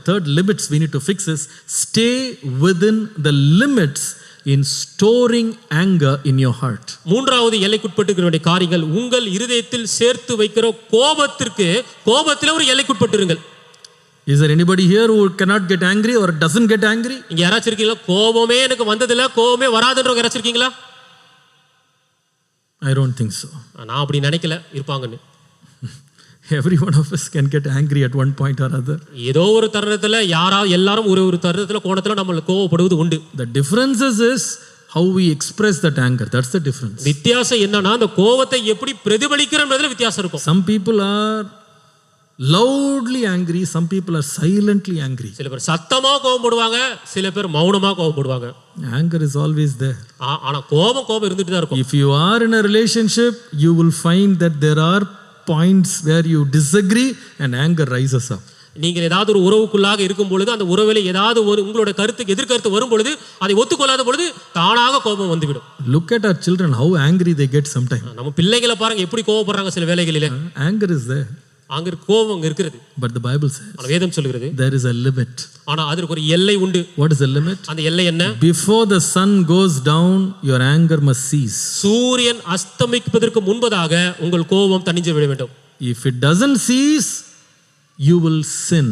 Third limits we need to fix is stay within the limits in storing anger in your heart. மூன்றாவது எல்லைக்குட்பட்டிருக்கிற வேண்டிய காரியங்கள், உங்கள் இருதயத்தில் சேர்த்து வைக்கிற கோபத்திலே ஒரு எல்லைக்குட்பட்டிருங்கள். Is there anybody here who cannot get angry or doesn't get angry? இங்க யாராச்சும் இருக்கீங்களா கோபமே எனக்கு வந்ததில்லை, கோபமே வராதுன்றவங்க யாராச்சும் இருக்கீங்களா? I don't think so. நான் அப்படி நினைக்கல இருப்பாங்கன்னு. Every one of us can get angry at one point or other. ஏதோ ஒரு தருணத்துல எல்லாரும் ஒரு தருணத்துல கோணத்துல நம்ம கோபப்படுவது உண்டு. The difference is how we express that anger. That's the difference. வித்தியாசம் என்னன்னா அந்த கோபத்தை எப்படி பிரதிபலிக்கிறோம்ன்றதுல வித்தியாசம் இருக்கும். Some people are loudly angry, some people are silently angry. சில பேர் சத்தமா கோபப்படுவாங்க, சில பேர் மௌனமா கோபப்படுவாங்க. Anger is always there. ஆனா கோபம் இருந்துட்டு தான் இருக்கும். If you are in a relationship, you will find that there are points where you disagree and anger rises up. நீங்கள் ஏதாவது ஒரு உறவுக்குள்ளாக இருக்கும் பொழுது, அந்த உறவிலே ஏதாவது ஒரு உங்களோட கருத்துக்கு எதிர்கருத்து வரும் பொழுது, அதை ஒத்துக்கொள்ளாத பொழுது தானாக கோபம் வந்துவிடும். Look at our children, how angry they get sometimes. நம்ம பிள்ளைகளை பாருங்க எப்படி கோபப்படுறாங்க சில வேளைகளிலே. Anger is there. அங்க கோபம் அங்க இருக்கிறது. But the Bible says ஆனா வேதம் சொல்கிறது there is a limit. ஆனா அதற்கு ஒரு எல்லை உண்டு. What is the limit? அந்த எல்லை என்ன? Before the sun goes down, your anger must cease. சூரியன் அஸ்தமிப்பதற்கு முன்பதாக உங்கள் கோபம் தணிந்து விட வேண்டும். If it doesn't cease, you will sin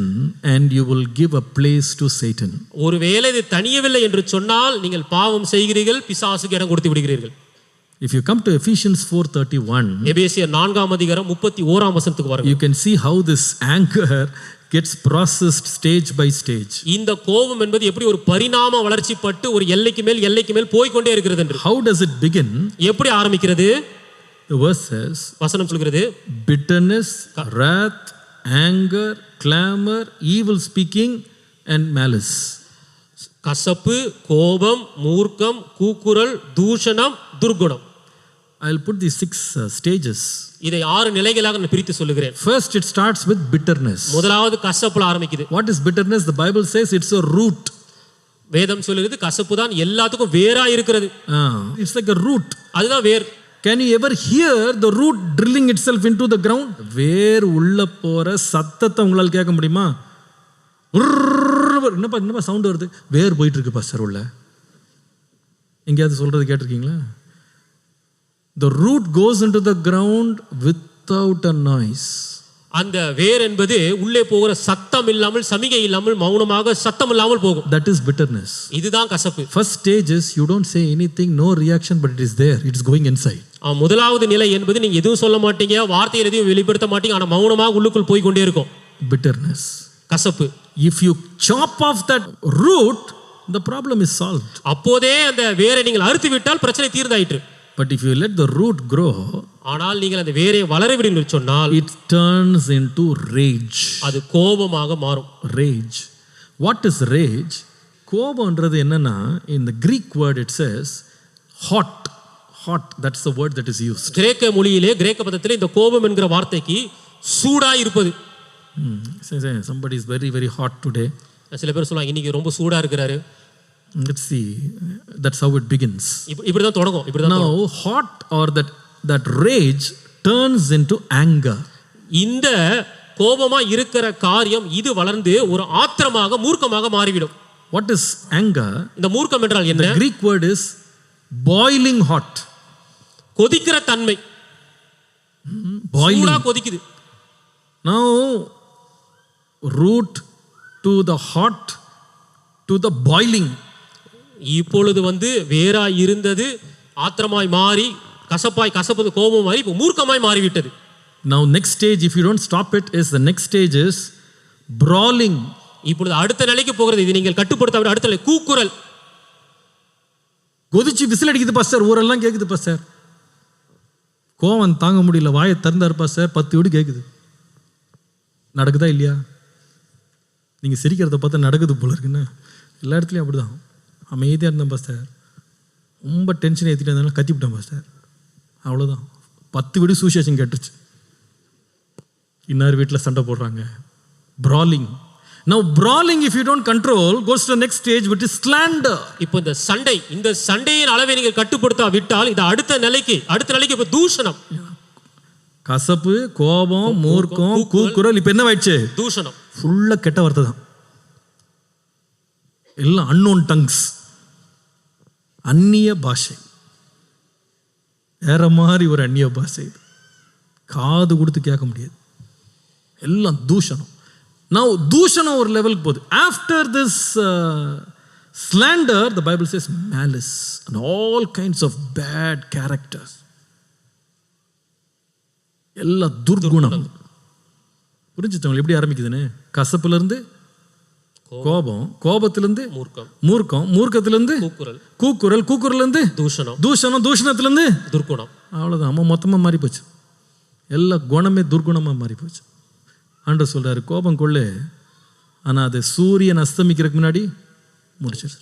and you will give a place to Satan. ஒருவேளை இது தணியவில்லை என்று சொன்னால் நீங்கள் பாவம் செய்கிறீர்கள், பிசாசுக்கு இடம் கொடுத்து விடுகிறீர்கள். If you come to Ephesians 4:31, எபேசியர் 4:31 பாருங்க. you can see how this anger gets processed stage by stage. இந்த கோபம் என்பது எப்படி ஒரு பரிணாம வளர்ச்சிப்பட்டு ஒரு எல்லைக்கு மேல் போய் கொண்டே இருக்கிறது என்று. How does it begin? எப்படி ஆரம்பிக்கிறது? The verse says, வசனம் சொல்கிறது, bitterness, wrath, anger, clamor, evil speaking and malice. கசப்பு, கோபம், மூர்க்கம், கூக்குரல், தூஷணம், துர்குணம். I'll put these 6 stages. இதை 6 நிலைகளாக நான் பிரித்து சொல்லுகிறேன். First, it starts with bitterness. முதலாவது கசப்புல ஆரம்பிக்குது. What is bitterness? The Bible says it's a root. வேதம் சொல்லுகிறது கசப்பு தான் எல்லாத்துக்கும் வேரா இருக்கிறது. It's like a root. அதுதான் வேர். Can you ever hear the root drilling itself into the ground? வேர் உள்ள போற சத்தத்தை உங்களால் கேட்க முடியுமா? என்னப்பா சவுண்ட் வருது? வேர் போயிட்டு இருக்கு பாஸ்டர் உள்ள. எங்கேயாவது சொல்றது கேட்டிருக்கீங்களா? The root goes into the ground without a noise. அந்த வேர் என்பது உள்ளே போகிற சத்தம் இல்லாமல், சமிகை இல்லாமல், மௌனமாக சத்தம் இல்லாமல் போகும். That is bitterness. இதுதான் கசப்பு. First stage is you don't say anything, no reaction, but it is there. It is going inside. முதலாவது நிலை என்பது நீங்க எதுவும் சொல்ல மாட்டீங்க, வார்த்தையை எதையும் வெளிப்படுத்த மாட்டீங்க, ஆனா மௌனமாக உள்ளுக்குள் போய் கொண்டே இருக்கும். Bitterness. கசப்பு. If you chop off that root, the problem is solved. அப்போதே அந்த வேரை நீங்கள் அறுத்து விட்டால் பிரச்சனை தீர்ந்தாயிற்று. But if you let the root grow, ஆனால் நீங்கள் அந்த வேரை வளர விடுங்கள் சொன்னால், it turns into rage. அது கோபமாக மாறும். Rage. What is rage? கோபம்ன்றது என்னன்னா, in the Greek word it says hot. That's the word that is used. கிரேக்க மொழியிலே, கிரேக்க பதத்திலே இந்த கோபம் என்கிற வார்த்தைக்கு சூடாய் இருப்பது. Somebody is very very hot today. சில பேர் சொல்லுவாங்க இன்னைக்கு ரொம்ப சூடா இருக்கிறாரு. Let's see. That's how it begins. இப்படி தான் தொடங்கும். Now hot or that rage turns into anger. இந்த கோபமா இருக்கிற காரியம் இது வளர்ந்து ஒரு ஆத்திரமாக, மூர்க்கமாக மாறிவிடும். What is anger? இந்த மூர்க்கம் என்றால் என்ன? The Greek word is boiling hot. கொதிக்கிற தன்மை. Boiling. கொதிக்குது. Now root to the hot to the boiling. இப்பொழுது வேராய் இருந்தது ஆத்திரமாய் மாறி, கசப்பது கோபம் மாறி இப்போ மூர்க்கமாய் மாறிவிட்டது. Now next stage, if you don't stop it, is the next stage is brawling. இப்பொழுது அடுத்த நிலைக்கு போகிறது. இது நீங்கள் கட்டுப்படுத்த அடுத்த நிலை கூக்குரல். கொதிச்சு விசில் அடிக்குது பாஸ்டர், ஊரெல்லாம் கேக்குது பாஸ்டர். கோவம் தாங்க முடியல, வாயை திறந்தாரு பாஸ்டர், 10 வீடு கேக்குது. நடக்குதா இல்லையா? நீங்க சிரிக்கிறத பார்த்தா நடக்குது போல இருக்குன்னு. எல்லா இடத்துலையும் அப்படிதான். அமைதியாக இருந்தேன் பாஸ்டர், ரொம்ப டென்ஷன் ஏற்றிட்டு இருந்தாலும் கத்திவிட்டேன் பாஸ்டர், அவ்வளோதான். 10 வீடு சுவிசேஷம் கேட்டுருச்சு. இன்னார் வீட்டில் சண்டை போடுறாங்க. brawling. Now brawling, if you don't control, goes to the next stage, which is slander. இப்போ இந்த சண்டையின் அளவை நீங்கள் கட்டுப்படுத்த விட்டால் இது அடுத்த நிலைக்கு இப்போ தூஷணம். கசப்பு, கோபம், மூர்க்கம், கூக்குரல், இப்போ என்ன ஆயிடுச்சு? தூஷணம். ஃபுல்லாக கெட்ட வார்த்தை தான். எல்லாம் unknown tongues, அந்நிய பாஷை. வேற மாதிரி ஒரு அந்நிய பாஷை, காது கொடுத்து கேட்க முடியாது. எல்லாம் தூஷணம். Now தூஷணம் ஒரு லெவலுக்கு போகுது. After this slander, the Bible says malice and all kinds of bad characters. எல்லா துர்குணம். புரிஞ்சுச்சவங்க எப்படி ஆரம்பிக்குதுன்னு? கசப்புலேருந்து கோபம், கோபத்திலிருந்து மூர்க்கம், மூர்க்கத்திலிருந்து கூக்குரல், கூக்குரலிருந்து தூஷணம், தூஷணத்திலிருந்து துர்குணம். அவ்வளோதான். அம்மா மொத்தமாக மாறி போச்சு. எல்லா குணமே துர்குணமாக மாறி போச்சு. ஆண்டவர் சொல்றாரு, கோபம் கொள்ளு, ஆனால் அது சூரியன் அஸ்தமிக்கிறதுக்கு முன்னாடி முடிச்சிரு.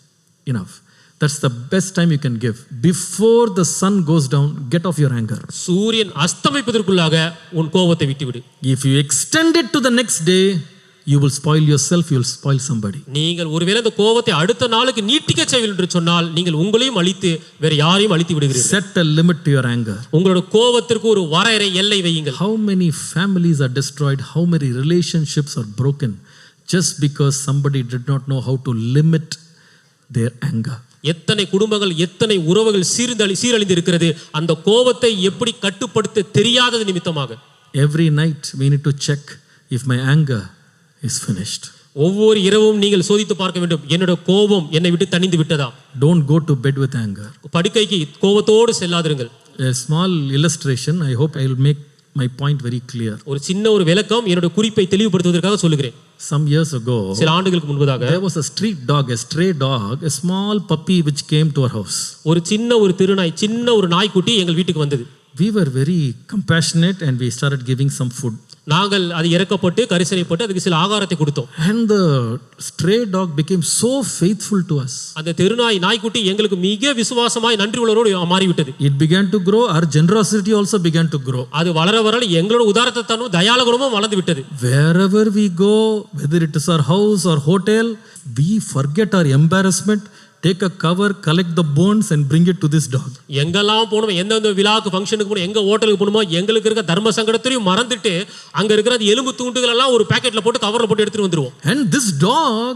Enough. That's the best time you can give. Before the sun goes down, get off your anger. சூரியன் அஸ்தமிப்பதற்குள்ளாக உன் கோபத்தை விட்டுவிடு. If you extend it to the next day, you will spoil yourself, you will spoil somebody. நீங்கள் ஒருவேளை இந்த கோபத்தை அடுத்த நாளுக்கு நீட்டிக்க செய்வீர்கள் என்று சொன்னால் நீங்கள் உங்களையும் அழித்து வேற யாரையும் அழித்து விடுகிறீர்கள். Set a limit to your anger. உங்களோட கோபத்திற்கு ஒரு வரையறை எல்லை வையுங்கள். How many families are destroyed, how many relationships are broken just because somebody did not know how to limit their anger. எத்தனை குடும்பங்கள் எத்தனை உறவுகள் சீரழிந்து இருக்கிறது அந்த கோபத்தை எப்படி கட்டுப்படுத்த தெரியாதது நிமித்தமாக. Every night we need to check if my anger is finished. ஒவ்வொரு இரவும் நீங்கள் சோதித்து பார்க்க வேண்டும், என்னோட கோபம் என்னை விட்டு தணிந்து விட்டதா. Don't go to bed with anger. படுக்கைக்கு கோபத்தோடு செல்லாதிருங்கள். A small illustration, I hope I will make my point very clear. ஒரு சின்ன ஒரு விளக்கம் என்னோட குறிப்பை தெளிவுபடுத்துவதற்காக சொல்லுகிறேன். Some years ago, சில ஆண்டுகளுக்கு முன்பதாக there was a street dog, a stray dog, a small puppy which came to our house. ஒரு சின்ன ஒரு திருநாய், சின்ன ஒரு நாய்க்குட்டி எங்கள் வீட்டுக்கு வந்தது. We were very compassionate and we started giving some food. நாங்கள் அது இறக்கப்பட்டு கரிசனைப்பட்டு அதுக்கு சில ஆகாரத்தை கொடுத்தோம். And the stray dog became so faithful to us. அந்த திருநாய் நாய்க்குட்டி எங்களுக்கு மிக விசுவாசமாய் நன்றி உள்ளவரோடு மாறிவிட்டது. It began to grow, our generosity also began to grow. அது வளர வளர எங்களோட உதாரத்தனமும் தயாளகுணமும் வளர்ந்து விட்டது. Wherever we go, whether it is our house or hotel, we forget our embarrassment, take a cover, collect the bones and bring it to this dog. எங்கெல்லாம் போனோம், எந்தெந்த விழாக்கு ஃபங்க்ஷனுக்கு போனோம், எங்க ஹோட்டலுக்கு போனோமோ எங்களுக்கு இருக்க தர்ம சங்கடத்தையும் மறந்துட்டு அங்க இருக்கிற எலும்பு துண்டுகள் எல்லாம் ஒரு பாக்கெட்ல போட்டு கவர்ல போட்டு எடுத்துட்டு வந்துருவோம். And this dog,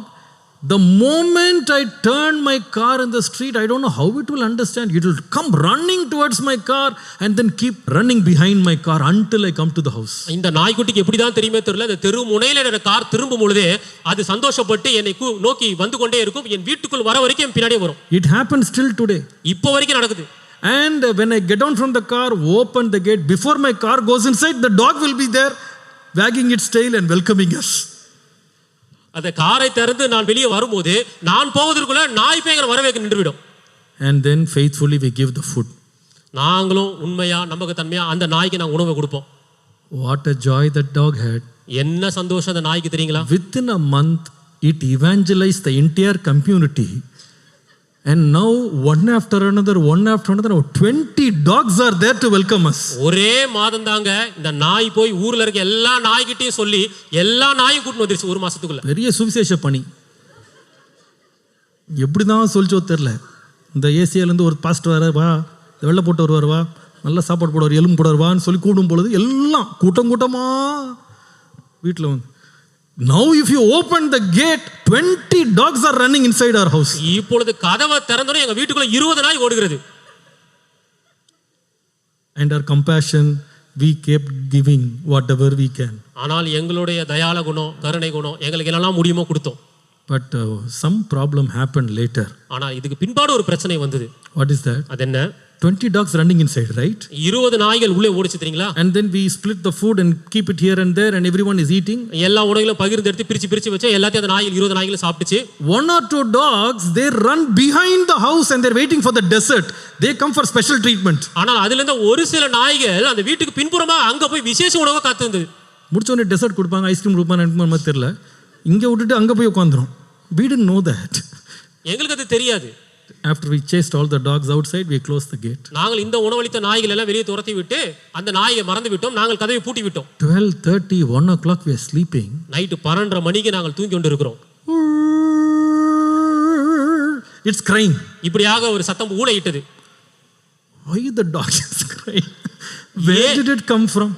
the moment I turn my car in the street, I don't know how it will understand. It will come running towards my car and then keep running behind my car until I come to the house. இந்த நாய்க்குட்டிக்கு எப்படி தான் தெரியுமே தெரியல, அந்த தெரு முனையில என்னோட car திரும்பும் பொழுதே அது சந்தோஷப்பட்டு என்னை நோக்கி வந்து கொண்டே இருக்கும். என் வீட்டுக்குள் வர வரைக்கும் என் பின்னாடியே வரும். It happens still today. இப்போ வரைக்கும் நடக்குது. And when I get down from the car, open the gate, before my car goes inside, the dog will be there wagging its tail and welcoming us. அந்த காரை திறந்து நான் வெளியே வரும்போது நான் போவதற்குள்ள நாய் பேங்கற வரவேற்க நின்றுவிடும். And then faithfully we give the food. நாங்களும் உண்மையா நம்பகத்தன்மையா அந்த நாய்க்கு நான் உணவு கொடுப்போம். What a joy that dog had. என்ன சந்தோஷம் அந்த நாய்க்கு தெரியுங்களா? Within a month it evangelized the entire community. And now one after another 20 dogs are there to welcome us. ஒரே மாதம் தாங்க இந்த நாய் போய் ஊர்ல இருக்க எல்லா நாய்கிட்டயும் சொல்லி எல்லா நாயும் கூட்டி வந்துருச்சு ஒரு மாசத்துக்குள்ள. பெரிய சுவிசேஷ பணி. எப்படிதான் சொல்லிச்சோ தெரியல. இந்த ஏசியால இருந்து ஒரு பாஸ்டர் வா, வெள்ளை போட்டு வருவார், வா நல்ல சாப்பாடு போடுவார், எலும்பு போடுவார்வான்னு சொல்லி கூடும் பொழுது எல்லாம் கூட்டமா வீட்டில் வந்து. Now if you open the gate, 20 dogs are running inside our house. இப்பொழுது கதவை திறந்தோனே எங்க வீட்டுக்குள்ள 20 நாய் ஓடுகிறது. And our compassion, we kept giving whatever we can. ஆனால் எங்களுடைய தயாள குணம், கருணை குணம் எங்களுக்கு என்னெல்லாம் முடியுமோ கொடுத்தோம். But some problem happened later. ஆனா இதுக்கு பின்பாடு ஒரு பிரச்சனை வந்தது. What is that? அது என்ன? 20 dogs running inside, right? 20 நாய்கள் உள்ளே ஓடிச்சு தெரியுங்களா? And then we split the food and keep it here and there and everyone is eating. எல்லா உணவுகளும் பகிர்ந்து எடுத்து பிரிச்சு வச்சு எல்லாத்தையும் அந்த நாய்கள் 20 நாய்கள் சாப்பிட்டுச்சு. One or two dogs, they run behind the house and they're waiting for the dessert. They come for special treatment. ஆனால் அதுல இருந்த ஒரு சில நாய்கள் அந்த வீட்டுக்கு பின்புறமா அங்க போய் விசேஷ உணவை காத்துருந்தது. முடிச்ச உடனே டெசர்ட் கொடுப்பாங்க, ஐஸ்கிரீம் கொடுப்பாங்க, எனக்கு தெரியல. இங்க விட்டுட்டு அங்க போய் உட்கார்ந்துரும். We didn't know that. எங்களுக்கு அது தெரியாது. After we chased all the dogs outside, we closed the gate. நாங்கள் இந்த உணவளித்த நாய்கள் எல்லாம் வெளியே துரத்தி விட்டு அந்த நாயை மறந்து விட்டோம். நாங்கள் கதவை பூட்டி விட்டோம். 12:30, 1 o'clock we are sleeping. Night 12:30 மணிக்கு நாங்கள் தூங்கி கொண்டிருக்கிறோம். It's crying. இப்படியாக ஒரு சத்தம் ஊளையிட்டது. Why the dog is crying? Where did it come from?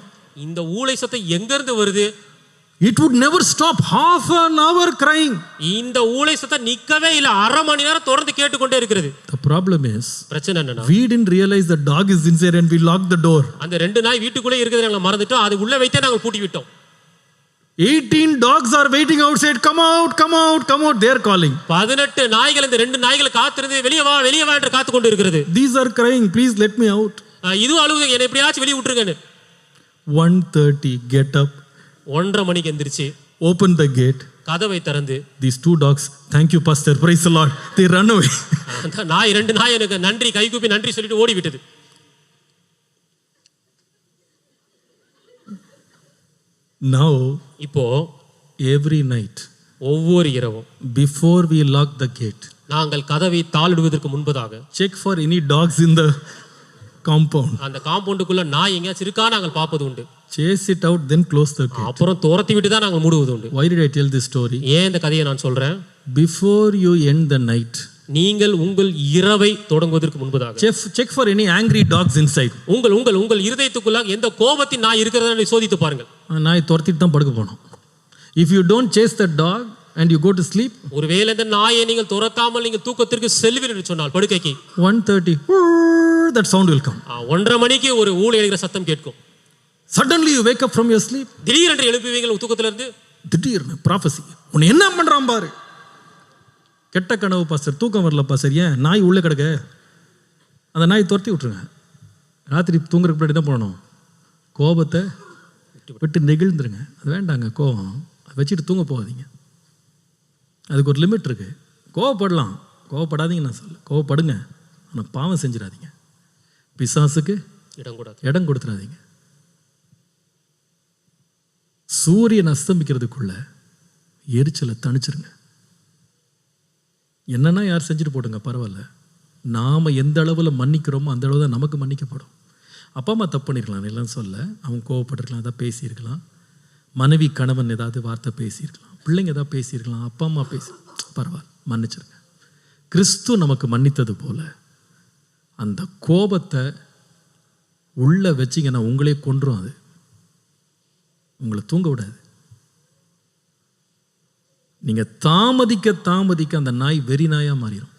இந்த ஊளை சத்தம் எங்க இருந்து வருது? It would never stop. Half an hour crying. இந்த ஊளை சத்தம் நிக்கவே இல்ல, அரை மணி நேரம் தொடர்ந்து கேட்டுக்கொண்டே இருக்கிறது. The problem is, பிரச்சனை என்னன்னா, we didn't realize the dog is inside and we locked the door. அந்த ரெண்டு நாய் வீட்டுக்குள்ளே இருக்கிறத நாங்க மறந்துட்டோம். அது உள்ள வைத்தே நாங்கள் பூட்டி விட்டோம். 18 dogs are waiting outside. Come out, come out, come out. They are calling. 18 நாய்கள் இந்த ரெண்டு நாய்கள் காத்திருந்து வெளியே வா என்று காத்து கொண்டு இருக்கிறது. These are crying. Please let me out. இது அழுகுது, என்னை எப்படியாச்சும் வெளியே விட்டுருங்கன்னு. 1:30, get up. 1:30 மணிக்கு எந்திரிச்சு open the gate. கதவை திறந்து these two dogs, thank you pastor, praise the Lord, they run away. அந்த நாய் ரெண்டு நாய் எனக்கு நன்றி கைகூப்பி நன்றி சொல்லிட்டு ஓடி விட்டது. Now இப்போ every night, ஒவ்வொரு இரவும் before we lock the gate, நாங்கள் கதவை தாளிடுவதற்கு முன்பதாக check for any dogs in the compound. அந்த காம்பவுண்டுக்குள்ள நாய் எங்கேயாச்சும் இருக்கா நாங்கள் பார்ப்பது உண்டு. Chase it out, then close the gate. அப்புறம் துரத்தி விட்டு தான் நாங்கள் மூடுவது உண்டு. Why did I tell this story? ஏன் இந்த கதையை நான் சொல்றேன்? Before you end the night, நீங்கள் உங்கள் இரவை தொடங்குவதற்கு முன்பதாக check for any angry dogs inside. உங்கள் இருதயத்துக்குள்ள எந்த கோபத்தின் நாய் இருக்கிறதா சோதித்து பாருங்கள். நாய் துரத்திட்டு தான் படுக்க போகணும். If you don't chase the dog and you go to sleep, ஒருவேளை இந்த நாயை நீங்கள் துரத்தாமல் நீங்கள் தூக்கத்திற்கு செல்வீர்கள் என்று சொன்னால் படுக்கைக்கு 1:30 that sound will come. 1:30 மணிக்கு ஒரு ஊளை எழுகிற சத்தம் கேட்கும். Suddenly you wake up from your sleep. திடீரென்று எழுப்புவீங்க தூக்கத்திலிருந்து. திடீர்னு prophecy. உன்னை என்ன பண்றான் பாரு. கெட்ட கனவு பாஸ்டர், தூக்கம் வரல பாஸ்டர். ஏன்? நாய் உள்ள கிடக்க. அந்த நாய் துரத்தி விட்டுருங்க. ராத்திரி தூங்குறதுக்கு முன்னாடி தான் போகணும். கோபத்தை விட்டு நெகிழ்ந்துருங்க. அது வேண்டாங்க கோபம். அதை வச்சுட்டு தூங்க போகாதீங்க. அதுக்கு ஒரு லிமிட் இருக்குது. கோவப்படலாம், கோவப்படாதீங்க நான் சொல்ல. கோவப்படுங்க, ஆனால் பாவம் செஞ்சிடாதீங்க. பிசாசுக்கு இடம் கொடுத்துடாதீங்க. சூரியன் அஸ்தமிக்கிறதுக்குள்ள எரிச்சலை தணிச்சிருங்க. என்னன்னா யார் செஞ்சுட்டு போடுங்க, பரவாயில்ல. நாம் எந்த அளவில் மன்னிக்கிறோமோ அந்த அளவு தான் நமக்கு மன்னிக்கப்படும். அப்பா அம்மா தப்பு பண்ணிருக்கலாம், எல்லாம் சொல்ல. அவங்க கோவப்பட்டிருக்கலாம், அதான் பேசியிருக்கலாம். மனைவி கணவன் ஏதாவது வார்த்தை பேசியிருக்கலாம், பிள்ளைங்க ஏதாவது பேசியிருக்கலாம், அப்பா அம்மா பேசி, பரவாயில்ல, மன்னிச்சிருங்க. கிறிஸ்து நமக்கு மன்னித்தது போல அந்த கோபத்தை உள்ள வச்சிங்கன்னா உங்களே கொன்றும். அது உங்களை தூங்க விடாது. நீங்கள் தாமதிக்க அந்த நாய் வெறி நாயாக மாறிடும்.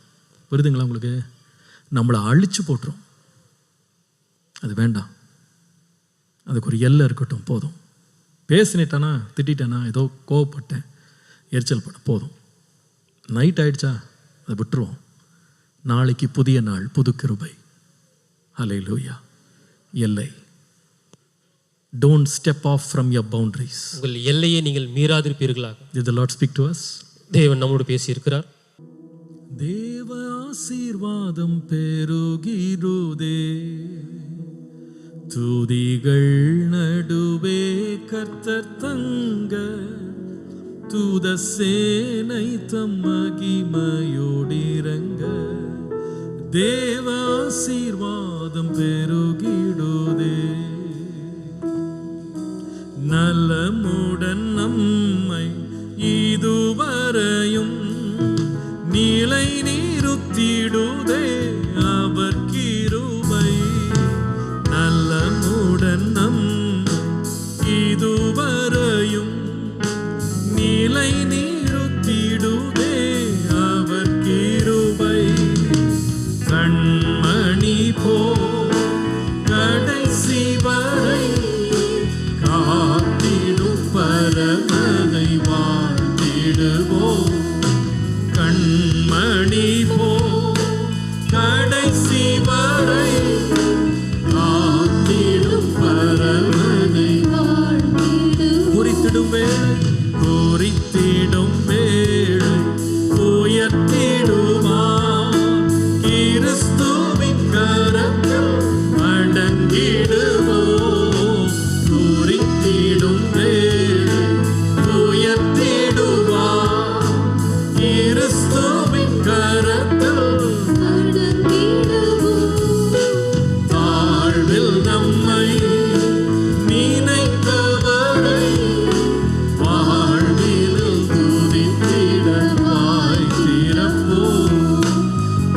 புரியுதுங்களா உங்களுக்கு? நம்மளை அழிச்சு போட்டுரும். அது வேண்டாம். அதுக்கு ஒரு எல்லை இருக்கட்டும். போதும். பேசினேட்டானா, திட்டானா, ஏதோ கோவப்பட்டேன், எரிச்சல் பட போதும். நைட் ஆயிடுச்சா அதை விட்டுருவோம். நாளைக்கு புதிய நாள், புது கிருபை. ஹல்லேலூயா. எல்லை. Don't step off from your boundaries. உங்கள் எல்லையை நீங்கள் மீறாதிருப்பீர்களாக. Did the Lord speak to us? தேவன் நம்மோடு பேசி இருக்கிறார். தேவ ஆசீர்வாதம் பெருகிருதே, துதிகள் நடுவே கர்த்தர் தங்க, தூத சேனை தம் மகிமையோடிரங்க. தேவ ஆசீர்வாதம் பெருகிடுதே, நலமுடன் நம்மை இதுவரையும் நிலை நிறுத்திடுதே அவர் கிருபை. நலமுடன் நம்மை இதுவரையும் நிலை நிறுத்திடுதே அவர் கிருபை. கண்மணி போ கடைசி வரை காத்திடும் பரமனை வாழ்த்திடுவோம். கண்மணி போ கடைசி வரை காத்திடும் பரமனை குறித்திடும் வேளை, குறித்திடும் வேளை உயர்த்திடுமா. கிறிஸ்துவின் கரத்தில் அடங்கிடுவோம். குறித்திடும் வேளை உயர்த்திடுமா. கிறிஸ்துவின் கரத்தில் தாழ்வில் நம்மை நினைத்தவரை வாழ்வில் துதித்திட வாய் திறப்போம்.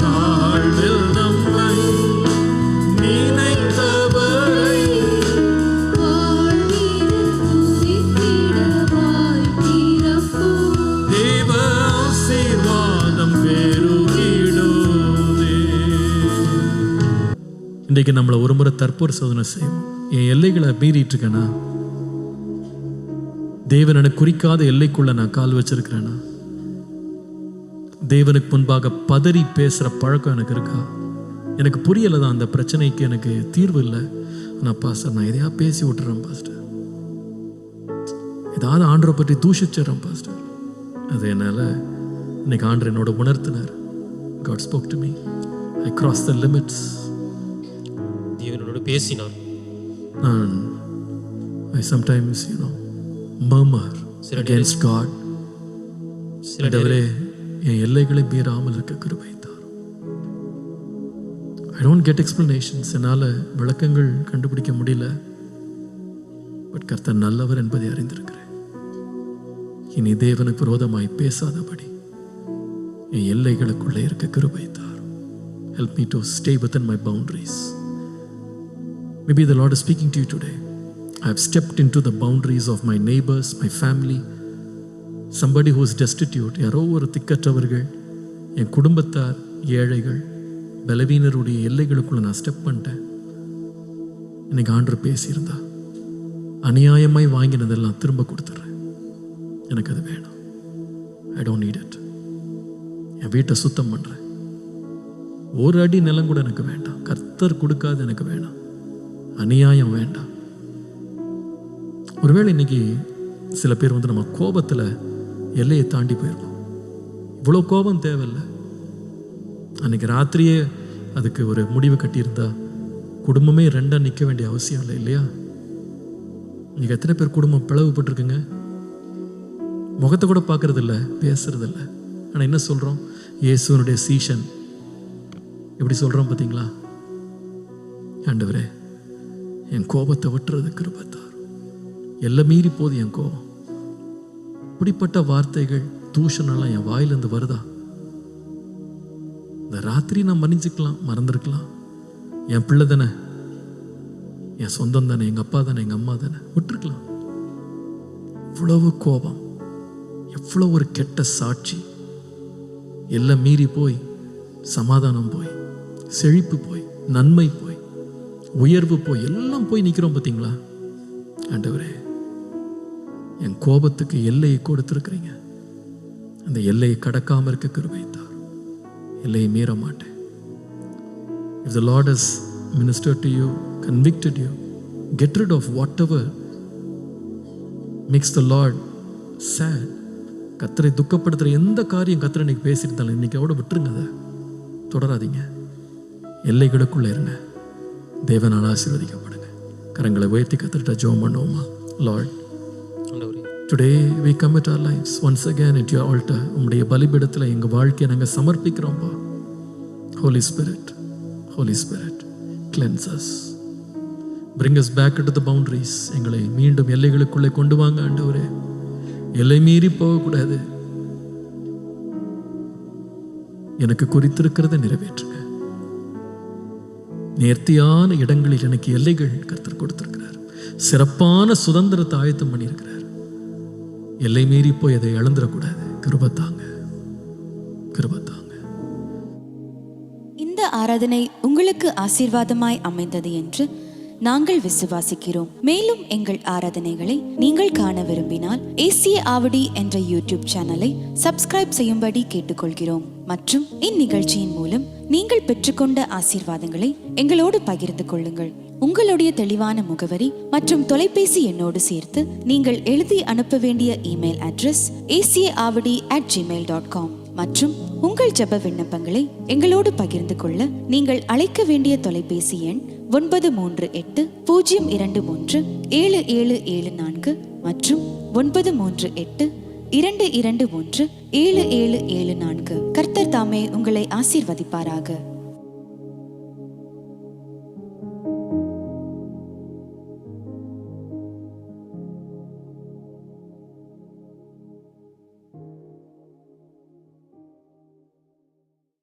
தாழ்வில் நம்மை நினைத்தவரை தேவ ஆசீர்வாதம் பெருகிடுதே. இன்றைக்கு நம்மளை ஒரு முறை தற்போது செய்வோம். என் எல்லைகளை மீறிட்டு இருக்கேனா? தேவன் எனக்கு குறிக்காத எல்லைக்குள்ள நான் கால் வச்சிருக்கிறேனா? தேவனுக்கு முன்பாக பதறி பேசுற பழக்கம் எனக்கு இருக்கா? எனக்கு புரியலை தான், அந்த பிரச்சனைக்கு எனக்கு தீர்வு இல்லை. ஆனால் பாஸ்டர் நான் எதையா பேசி விட்டுறேன் பாஸ்டர், ஏதாவது ஆண்டரை பற்றி தூஷிச்சிடறேன் பாஸ்டர். அது என்னால் இன்னைக்கு ஆண்டர் என்னோட உணர்த்தினார். God spoke to me. I crossed the limits. தேவனோடு பேசினார். I sometimes murmur against God. ஆண்டவரே என் எல்லைகளை மீறாமல் இருக்க கிருபை தாரும். I I don't get explanations. என்னால் விளக்கங்கள் கண்டுபிடிக்க முடியல. பட் கர்த்தர் நல்லவர் என்பதை அறிந்திருக்கிறேன். இனி தேவனுக்கு விரோதமாய் பேசாதபடி என் எல்லைகளுக்குள்ளே இருக்க கிருபை தாரும். Help me to stay within my boundaries. Maybe the Lord is speaking to you today. I have stepped into the boundaries of my neighbors, my family, somebody who is destitute. யாரோ ஒரு திக்கற்றவர்கள், என் குடும்பத்தார், ஏழைகள், பலவீனருடைய எல்லைகளுக்குள்ள நான் ஸ்டெப் பண்ணிட்டேன். இன்னைக்கு ஆண்டவர் பேசியிருந்தா, அநியாயமாய் வாங்கினதெல்லாம் திரும்ப கொடுத்துட்றேன். எனக்கு அது வேணும். I don't need it. என் வீட்டை சுத்தம் பண்ணுறேன். ஒரு அடி நிலம் கூட எனக்கு வேண்டாம். கர்த்தர் கொடுக்காது எனக்கு வேணாம். அநியாயம் வேண்டாம். ஒருவேளை இன்னைக்கு சில பேர் நம்ம கோபத்தில் எல்லையை தாண்டி போயிருக்கோம். இவ்வளோ கோபம் தேவையில்லை. அன்னைக்கு ராத்திரியே அதுக்கு ஒரு முடிவு கட்டியிருந்தா குடும்பமே ரெண்டாக நிற்க வேண்டிய அவசியம் இல்லை, இல்லையா? இன்னைக்கு எத்தனை பேர் குடும்பம் பிளவுபட்டுருக்குங்க? முகத்தை கூட பார்க்கறது இல்லை, பேசுறது இல்லை. ஆனால் என்ன சொல்கிறோம்? இயேசுனுடைய சீஷன் எப்படி சொல்கிறோம் பார்த்தீங்களா? ஆண்டவரே, என் கோபத்தை விட்டுறது கிருபை தாரும். எல்லாம் மீறி போது என் கோபம். இப்படிப்பட்ட வார்த்தைகள், தூஷணெல்லாம் என் வாயிலிருந்து வருதா? இந்த ராத்திரி நான் மன்னிச்சுக்கலாம், மறந்துருக்கலாம். என் பிள்ளை தானே, என் சொந்தம் தானே, எங்கள் அப்பா தானே, எங்கள் அம்மா தானே, விட்டுருக்கலாம். இவ்வளவு கோபம், எவ்வளோ ஒரு கெட்ட சாட்சி. எல்லாம் மீறி போய் சமாதானம் போய், செழிப்பு போய், நன்மை போய், உயர்வு போய், எல்லாம் போய் நிற்கிறோம் பார்த்தீங்களா? ஆண்டவரே, என் கோபத்துக்கு எல்லையை கொடுத்துருக்குறீங்க. அந்த எல்லையை கடக்காமல் இருக்க கிருபை தாரும். எல்லையை மீற மாட்டேன். If the Lord has ministered to you, convicted you, get rid of whatever makes the Lord sad. கர்த்தரை துக்கப்படுத்துகிற எந்த காரியம் கர்த்தர் இன்னைக்கு பேசியிருந்தாலும் இன்னைக்கு அவட விட்டுருங்க. அதை தொடராதீங்க. எல்லைகளுக்குள்ளே இருங்க. தேவனால் ஆசீர்வதிக்கப்படுங்க. கரங்களை உயர்த்தி கர்த்தர்கிட்ட ஜெபம் பண்ணுவோமா? Lord, today we commit our lives once again at your altar. உம்முடைய பலிபீடத்தில் எங்கள் வாழ்க்கையை நாங்கள் சமர்ப்பிக்கிறோம்ப்பா. Holy Spirit, Holy Spirit, cleanse us. Bring us back into the boundaries. எங்களை மீண்டும் எல்லைகளுக்குள்ளே கொண்டு வாங்க ஆண்டவரே. எல்லை மீறி போகக்கூடாது. எனக்கு குறித்திருக்கிறத நிறைவேற்றுங்க. நேர்த்தியான இடங்களில் எனக்கு எல்லைகள் கர்த்தர் கொடுத்திருக்கிறார். சிறப்பான சுதந்திரத்தை ஆயத்தம் பண்ணியிருக்கிறார். எல்லை மீறி போய் அதை இழந்துடக்கூடாது. கிருபை தாங்க, கிருபை தாங்க. இந்த ஆராதனை உங்களுக்கு ஆசீர்வாதமாய் அமைந்தது என்று நாங்கள் விசுவாசிக்கிறோம். மேலும் எங்கள் ஆராதனைகளை நீங்கள் காண விரும்பினால் ஏசிய ஆவடி என்ற யூடியூப் சேனலை சப்ஸ்கிரைப் செய்யும்படி கேட்டுக்கொள்கிறோம். மற்றும் இந்நிகழ்ச்சியின் மூலம் நீங்கள் பெற்றுக்கொண்ட ஆசீர்வாதங்களை எங்களோடு பகிர்ந்து கொள்ளுங்கள். உங்களுடைய தெளிவான முகவரி மற்றும் தொலைபேசி எண்ணோடு சேர்த்து நீங்கள் எழுதி அனுப்ப வேண்டிய இமெயில் அட்ரஸ் acaavadi@gmail.com. மற்றும் உங்கள் ஜெப விண்ணப்பங்களை எங்களோடு பகிர்ந்து கொள்ள நீங்கள் அழைக்க வேண்டிய தொலைபேசி எண் 938-023-7774 மற்றும் 938-221-7774. கர்த்தர் தாமே உங்களை ஆசீர்வதிப்பாராக.